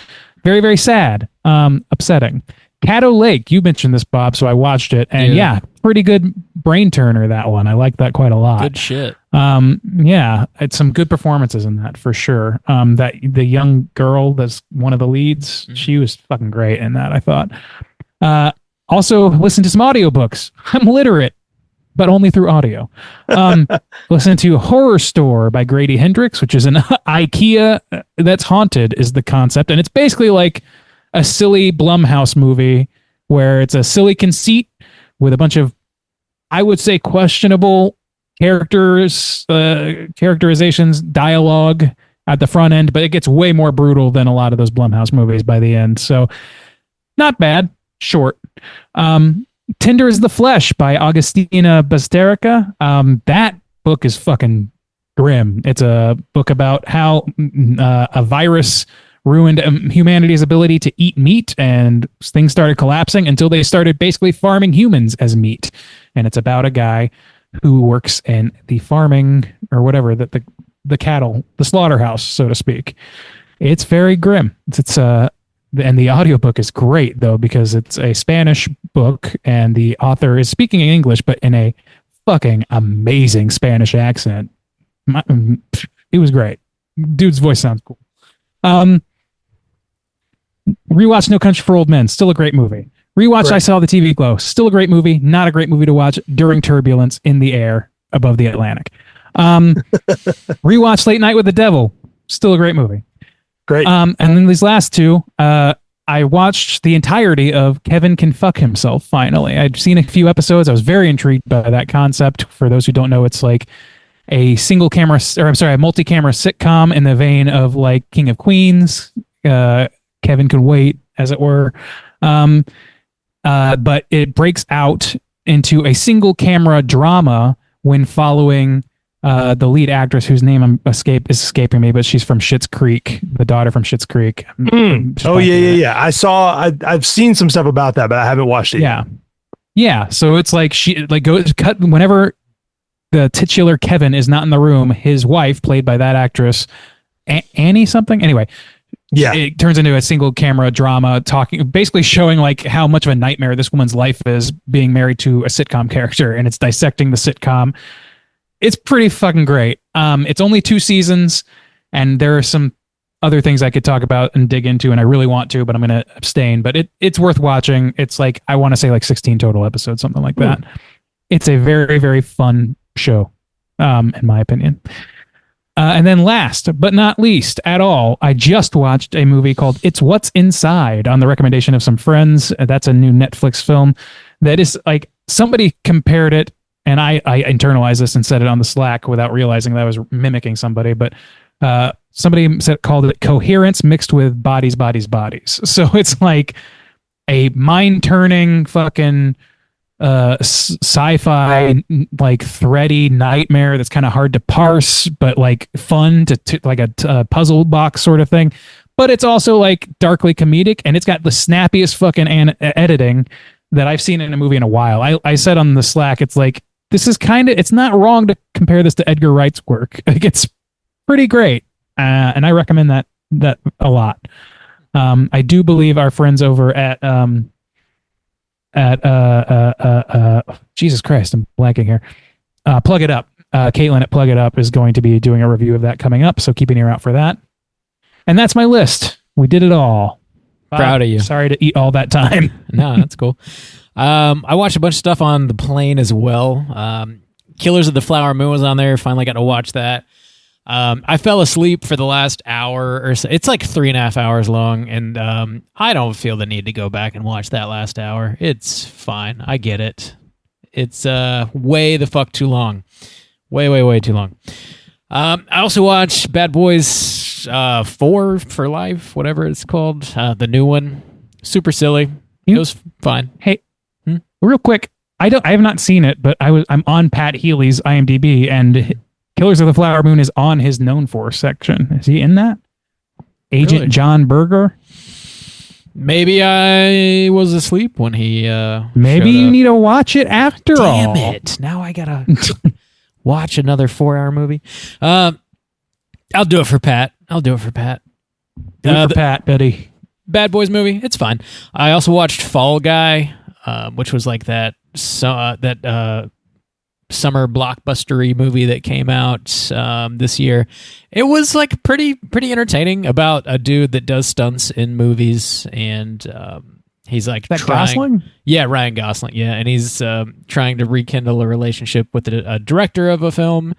Very, very sad. Upsetting. Caddo Lake, you mentioned this, Bob, so I watched it, and yeah, pretty good brain turner, that one. I like that quite a lot. Good shit. Yeah, it's some good performances in that for sure. That the young girl that's one of the leads, she was fucking great in that, I thought. Also, listen to some audiobooks. I'm literate, but only through audio. Listen to Horror Store by Grady Hendrix, which is an IKEA that's haunted, is the concept. And it's basically like a silly Blumhouse movie where it's a silly conceit with a bunch of, I would say, questionable characterizations, dialogue at the front end, but it gets way more brutal than a lot of those Blumhouse movies by the end. So not bad. Short. Tender is the Flesh by Augustina Basterica. That book is fucking grim. It's a book about how a virus ruined humanity's ability to eat meat, and things started collapsing until they started basically farming humans as meat. And it's about a guy who works in the farming or whatever, the cattle, the slaughterhouse, so to speak. It's very grim. And the audiobook is great, though, because it's a Spanish book and the author is speaking in English, but in a fucking amazing Spanish accent. It was great. Dude's voice sounds cool. Rewatch No Country for Old Men. Still a great movie. Rewatch I Saw the TV Glow. Still a great movie. Not a great movie to watch during turbulence in the air above the Atlantic. Rewatch Late Night with the Devil. Still a great movie. Great. And then these last two, I watched the entirety of Kevin Can Fuck Himself, finally. I'd seen a few episodes. I was very intrigued by that concept. For those who don't know, it's like a a multi-camera sitcom in the vein of like King of Queens, Kevin Can Wait, as it were. But it breaks out into a single camera drama when following the lead actress, whose name is escaping me, but she's from Schitt's Creek, the daughter from Schitt's Creek. Oh yeah. I've seen some stuff about that, but I haven't watched it yet. Yeah. So it's like she like goes cut whenever the titular Kevin is not in the room. His wife, played by that actress, Annie something. Anyway, yeah, it turns into a single camera drama, basically showing like how much of a nightmare this woman's life is being married to a sitcom character, and it's dissecting the sitcom. It's pretty fucking great. It's only 2 seasons, and there are some other things I could talk about and dig into, and I really want to, but I'm going to abstain. But it's worth watching. It's like, I want to say like 16 total episodes, something like that. It's a very, very fun show, in my opinion. And then last but not least at all, I just watched a movie called It's What's Inside on the recommendation of some friends. That's a new Netflix film that is like, somebody compared it, and I internalized this and said it on the Slack without realizing that I was mimicking somebody, but somebody called it coherence mixed with bodies. So it's like a mind-turning fucking sci-fi, like thready nightmare that's kind of hard to parse, but like fun to like a puzzle box sort of thing. But it's also like darkly comedic, and it's got the snappiest fucking editing that I've seen in a movie in a while. I said on the Slack, it's like, this is it's not wrong to compare this to Edgar Wright's work. Like, it's pretty great. And I recommend that a lot. I do believe our friends over at Jesus Christ, I'm blanking here. Plug It Up. Caitlin at Plug It Up is going to be doing a review of that coming up, so keep an ear out for that. And that's my list. We did it all. Proud of you. Sorry to eat all that time. No, that's cool. I watched a bunch of stuff on the plane as well. Killers of the Flower Moon was on there. Finally got to watch that. I fell asleep for the last hour or so. It's like 3.5 hours long, and I don't feel the need to go back and watch that last hour. It's fine. I get it. It's way the fuck too long. Way too long. I also watched Bad Boys 4 for Life, whatever it's called, the new one. Super silly. It was fine. Hey, real quick, I have not seen it, but I'm on Pat Healy's IMDb, and Killers of the Flower Moon is on his known for section. Is he in that? Agent Really? John Berger? Maybe I was asleep when he Maybe showed you up. need to watch it after all. Damn it. Now I gotta watch another 4-hour movie. I'll do it for Pat. Do it for Pat, Betty. Bad Boys movie. It's fine. I also watched Fall Guy, which was like that summer blockbustery movie that came out this year. It was like pretty entertaining about a dude that does stunts in movies, and he's like That Gosling? Yeah, Ryan Gosling. Yeah, and he's trying to rekindle a relationship with a director of a film,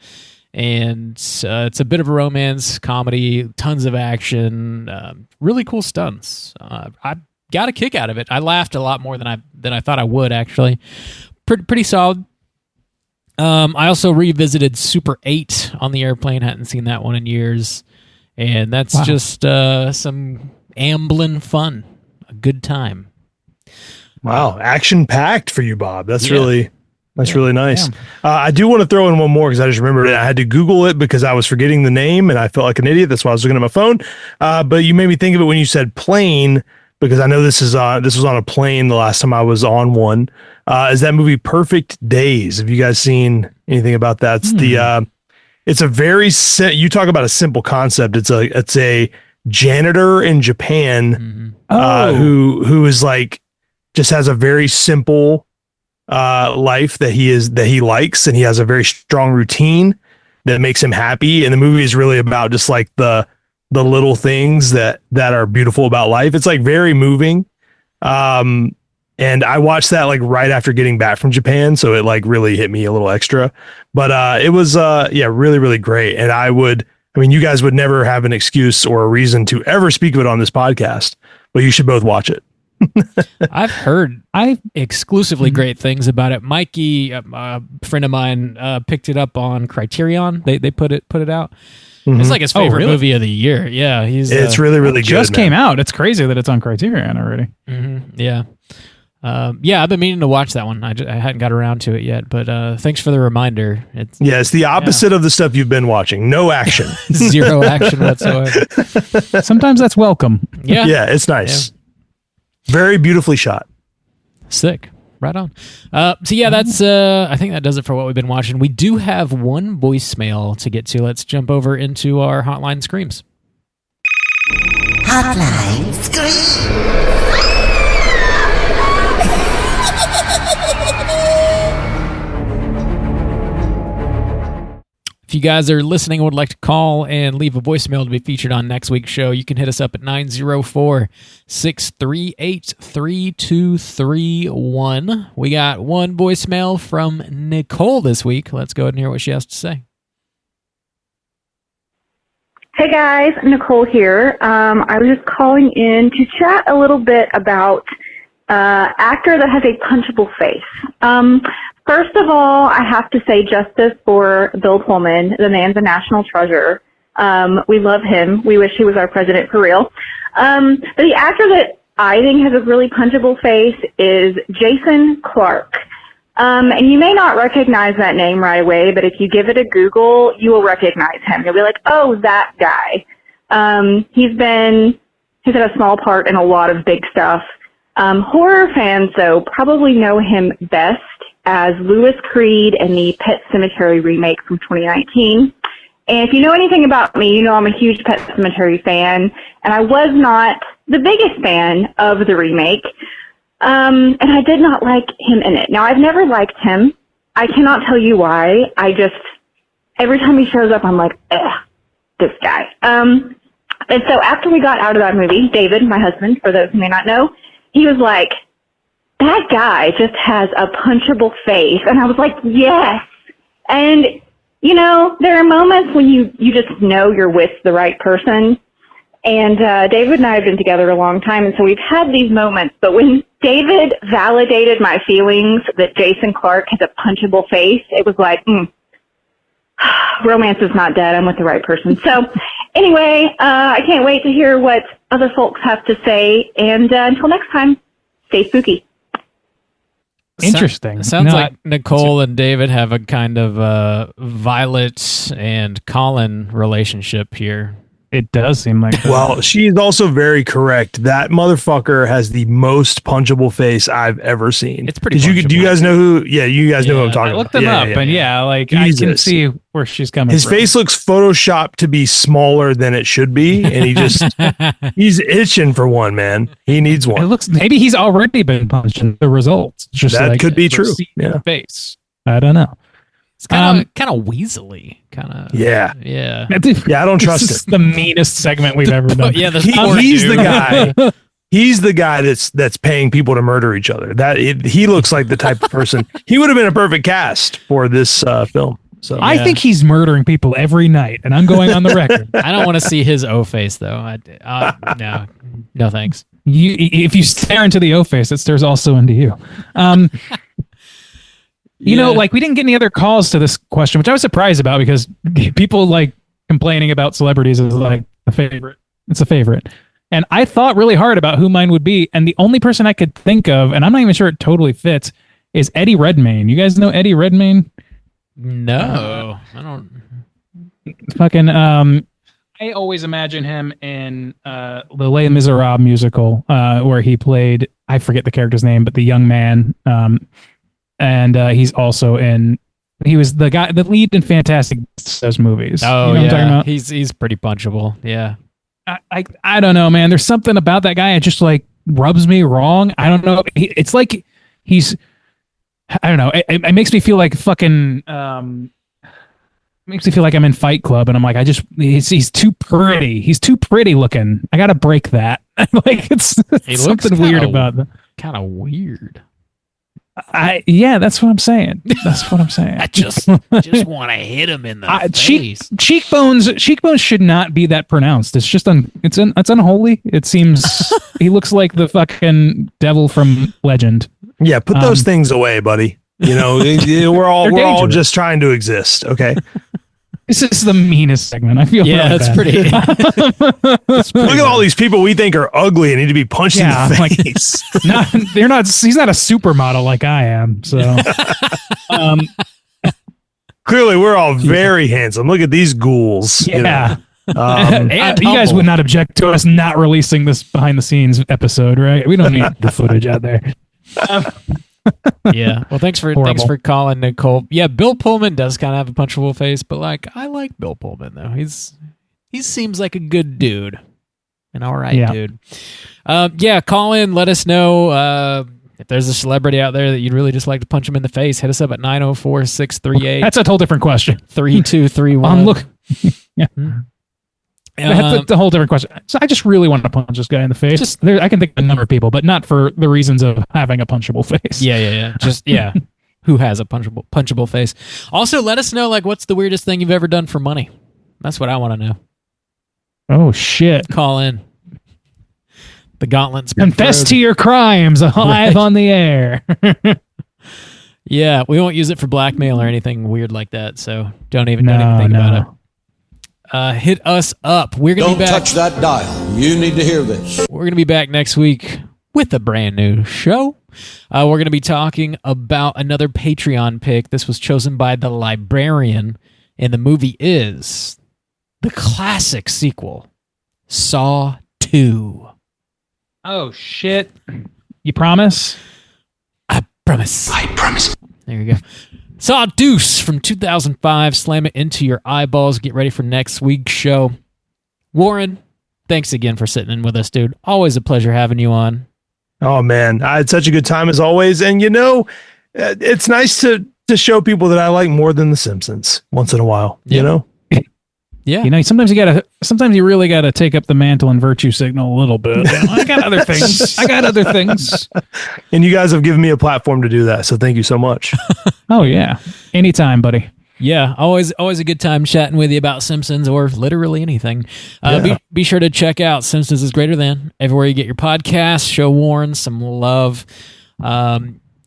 and it's a bit of a romance comedy, tons of action, really cool stunts. I got a kick out of it. I laughed a lot more than I thought I would, actually. Pretty solid. I also revisited Super 8 on the airplane. Hadn't seen that one in years. And that's just some ambling fun. A good time. Wow. Action packed for you, Bob. That's really nice. Damn. I do want to throw in one more because I just remembered it. I had to Google it because I was forgetting the name and I felt like an idiot. That's why I was looking at my phone. But you made me think of it when you said plane, because I know this was on a plane the last time I was on one. Is that movie Perfect Days? Have you guys seen anything about that? It's it's a very you talk about a simple concept. It's a janitor in Japan who is like just has a very simple life that he likes, and he has a very strong routine that makes him happy. And the movie is really about just like the little things that are beautiful about life. It's like very moving. And I watched that like right after getting back from Japan. So it like really hit me a little extra, but it was really, really great. And you guys would never have an excuse or a reason to ever speak of it on this podcast, but you should both watch it. I've heard exclusively great things about it. Mikey, a friend of mine, picked it up on Criterion. They put it out. It's like his favorite movie of the year. Yeah, it's really, really good. Just came out. It's crazy that it's on Criterion already. Yeah. I've been meaning to watch that one. I hadn't got around to it yet, but thanks for the reminder. It's the opposite of the stuff you've been watching. No action. Zero action whatsoever. Sometimes that's welcome. Yeah. It's nice. Very beautifully shot. Sick. Right on. That's I think that does it for what we've been watching. We do have one voicemail to get to. Let's jump over into our Hotline Screams. Hotline Scream. If you guys are listening and would like to call and leave a voicemail to be featured on next week's show, you can hit us up at 904-638-3231. We got one voicemail from Nicole this week. Let's go ahead and hear what she has to say. Hey guys, Nicole here. I was just calling in to chat a little bit about actor that has a punchable face. First of all, I have to say justice for Bill Pullman. The man's a national treasure. We love him. We wish he was our president for real. But the actor that I think has a really punchable face is Jason Clarke. And you may not recognize that name right away, but if you give it a Google, you will recognize him. You'll be like, oh, that guy. He's had a small part in a lot of big stuff. Horror fans, though, probably know him best as Louis Creed in the Pet Sematary remake from 2019. And if you know anything about me, you know I'm a huge Pet Sematary fan, and I was not the biggest fan of the remake, and I did not like him in it. Now, I've never liked him. I cannot tell you why. Every time he shows up, I'm like, ugh, this guy. And so after we got out of that movie, David, my husband, for those who may not know, he was like, that guy just has a punchable face. And I was like, yes. And, there are moments when you just know you're with the right person. And David and I have been together a long time, and so we've had these moments. But when David validated my feelings that Jason Clarke has a punchable face, it was like, romance is not dead. I'm with the right person. So anyway, I can't wait to hear what other folks have to say. And until next time, stay spooky. Interesting. Sounds like Nicole and David have a kind of Violet and Colin relationship here. It does seem like that. Well, she's also very correct. That motherfucker has the most punchable face I've ever seen. It's pretty. Do you guys know who? Yeah, you guys know who I'm talking about. I looked them up, and like I can see where she's coming. His from. face looks photoshopped to be smaller than it should be, and he's itching for one, man. He needs one. It looks maybe he's already been punched in the results. Just that like could be true. Yeah, face. I don't know. It's kind of weaselly, kind of. Yeah. I don't trust it. This is the meanest segment we've ever done. Yeah, he's the guy. He's the guy that's paying people to murder each other. He looks like the type of person. He would have been a perfect cast for this film. So I think he's murdering people every night, and I'm going on the record. I don't want to see his O face though. No thanks. If you stare into the O face, it stares also into you. You know, like we didn't get any other calls to this question, which I was surprised about because people like complaining about celebrities is like a favorite. It's a favorite. And I thought really hard about who mine would be. And the only person I could think of, and I'm not even sure it totally fits, is Eddie Redmayne. You guys know Eddie Redmayne? No, I don't. Fucking, I always imagine him in the Les Miserables musical where he played, I forget the character's name, but the young man. And he's also he was the lead in Fantastic Beasts movies. Oh, you know what I'm talking about? He's pretty punchable. Yeah. I don't know, man. There's something about that guy. It just like rubs me wrong. I don't know. It's like I don't know. It makes me feel like fucking, makes me feel like I'm in Fight Club and I'm like, he's too pretty. He's too pretty looking. I got to break that. Like it's something weird about that. Kind of weird. Yeah, that's what I'm saying. That's what I'm saying. I just want to hit him in the face. Cheekbones should not be that pronounced. It's just it's unholy. It seems he looks like the fucking devil from Legend. Yeah, put those things away, buddy. You know, we're all just trying to exist. Okay. This is the meanest segment. I feel. Yeah, that's pretty. Look at all these people we think are ugly and need to be punched in the face. They're not. He's not a supermodel like I am. So, clearly, we're all very handsome. Look at these ghouls. Yeah. You know. You guys would not object to us not releasing this behind the scenes episode, right? We don't need the footage out there. Yeah. Well, thanks for calling, Nicole. Yeah, Bill Pullman does kind of have a punchable face, but like I like Bill Pullman though. He seems like a good dude. An all right dude. Yeah, call in, let us know if there's a celebrity out there that you'd really just like to punch him in the face. Hit us up at 904-638. That's a whole different question. 3231. Look. Yeah. That's a whole different question. So I just really want to punch this guy in the face. I can think of a number of people, but not for the reasons of having a punchable face. Yeah. Just who has a punchable face? Also, let us know like what's the weirdest thing you've ever done for money. That's what I want to know. Oh shit! Call in. The gauntlet's confess to your crimes live on the air. Yeah, we won't use it for blackmail or anything weird like that. So don't even think about it. Hit us up. We're gonna be back. Don't touch that dial. You need to hear this. We're gonna be back next week with a brand new show. We're gonna be talking about another Patreon pick. This was chosen by the librarian, and the movie is the classic sequel, Saw 2. Oh shit! You promise? I promise. I promise. There you go. Saw Deuce from 2005. Slam it into your eyeballs. Get ready for next week's show. Warren, thanks again for sitting in with us, dude. Always a pleasure having you on. Oh, man. I had such a good time as always. And, you know, it's nice to show people that I like more than The Simpsons once in a while, you know? Yeah. You know, sometimes you really got to take up the mantle and virtue signal a little bit. I got other things. And you guys have given me a platform to do that. So thank you so much. Oh, yeah. Anytime, buddy. Yeah. Always a good time chatting with you about Simpsons or literally anything. Be sure to check out Simpsons is Greater Than everywhere you get your podcasts. Show Warren some love.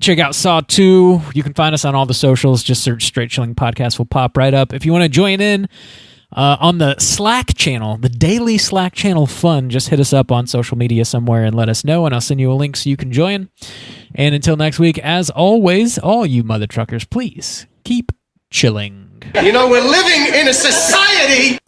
Check out Saw 2. You can find us on all the socials. Just search Straight Chilling Podcast. Will pop right up. If you want to join in on the Slack channel, the daily Slack channel fun, just hit us up on social media somewhere and let us know, and I'll send you a link so you can join. And until next week, as always, all you mother truckers, please keep chilling. You know, we're living in a society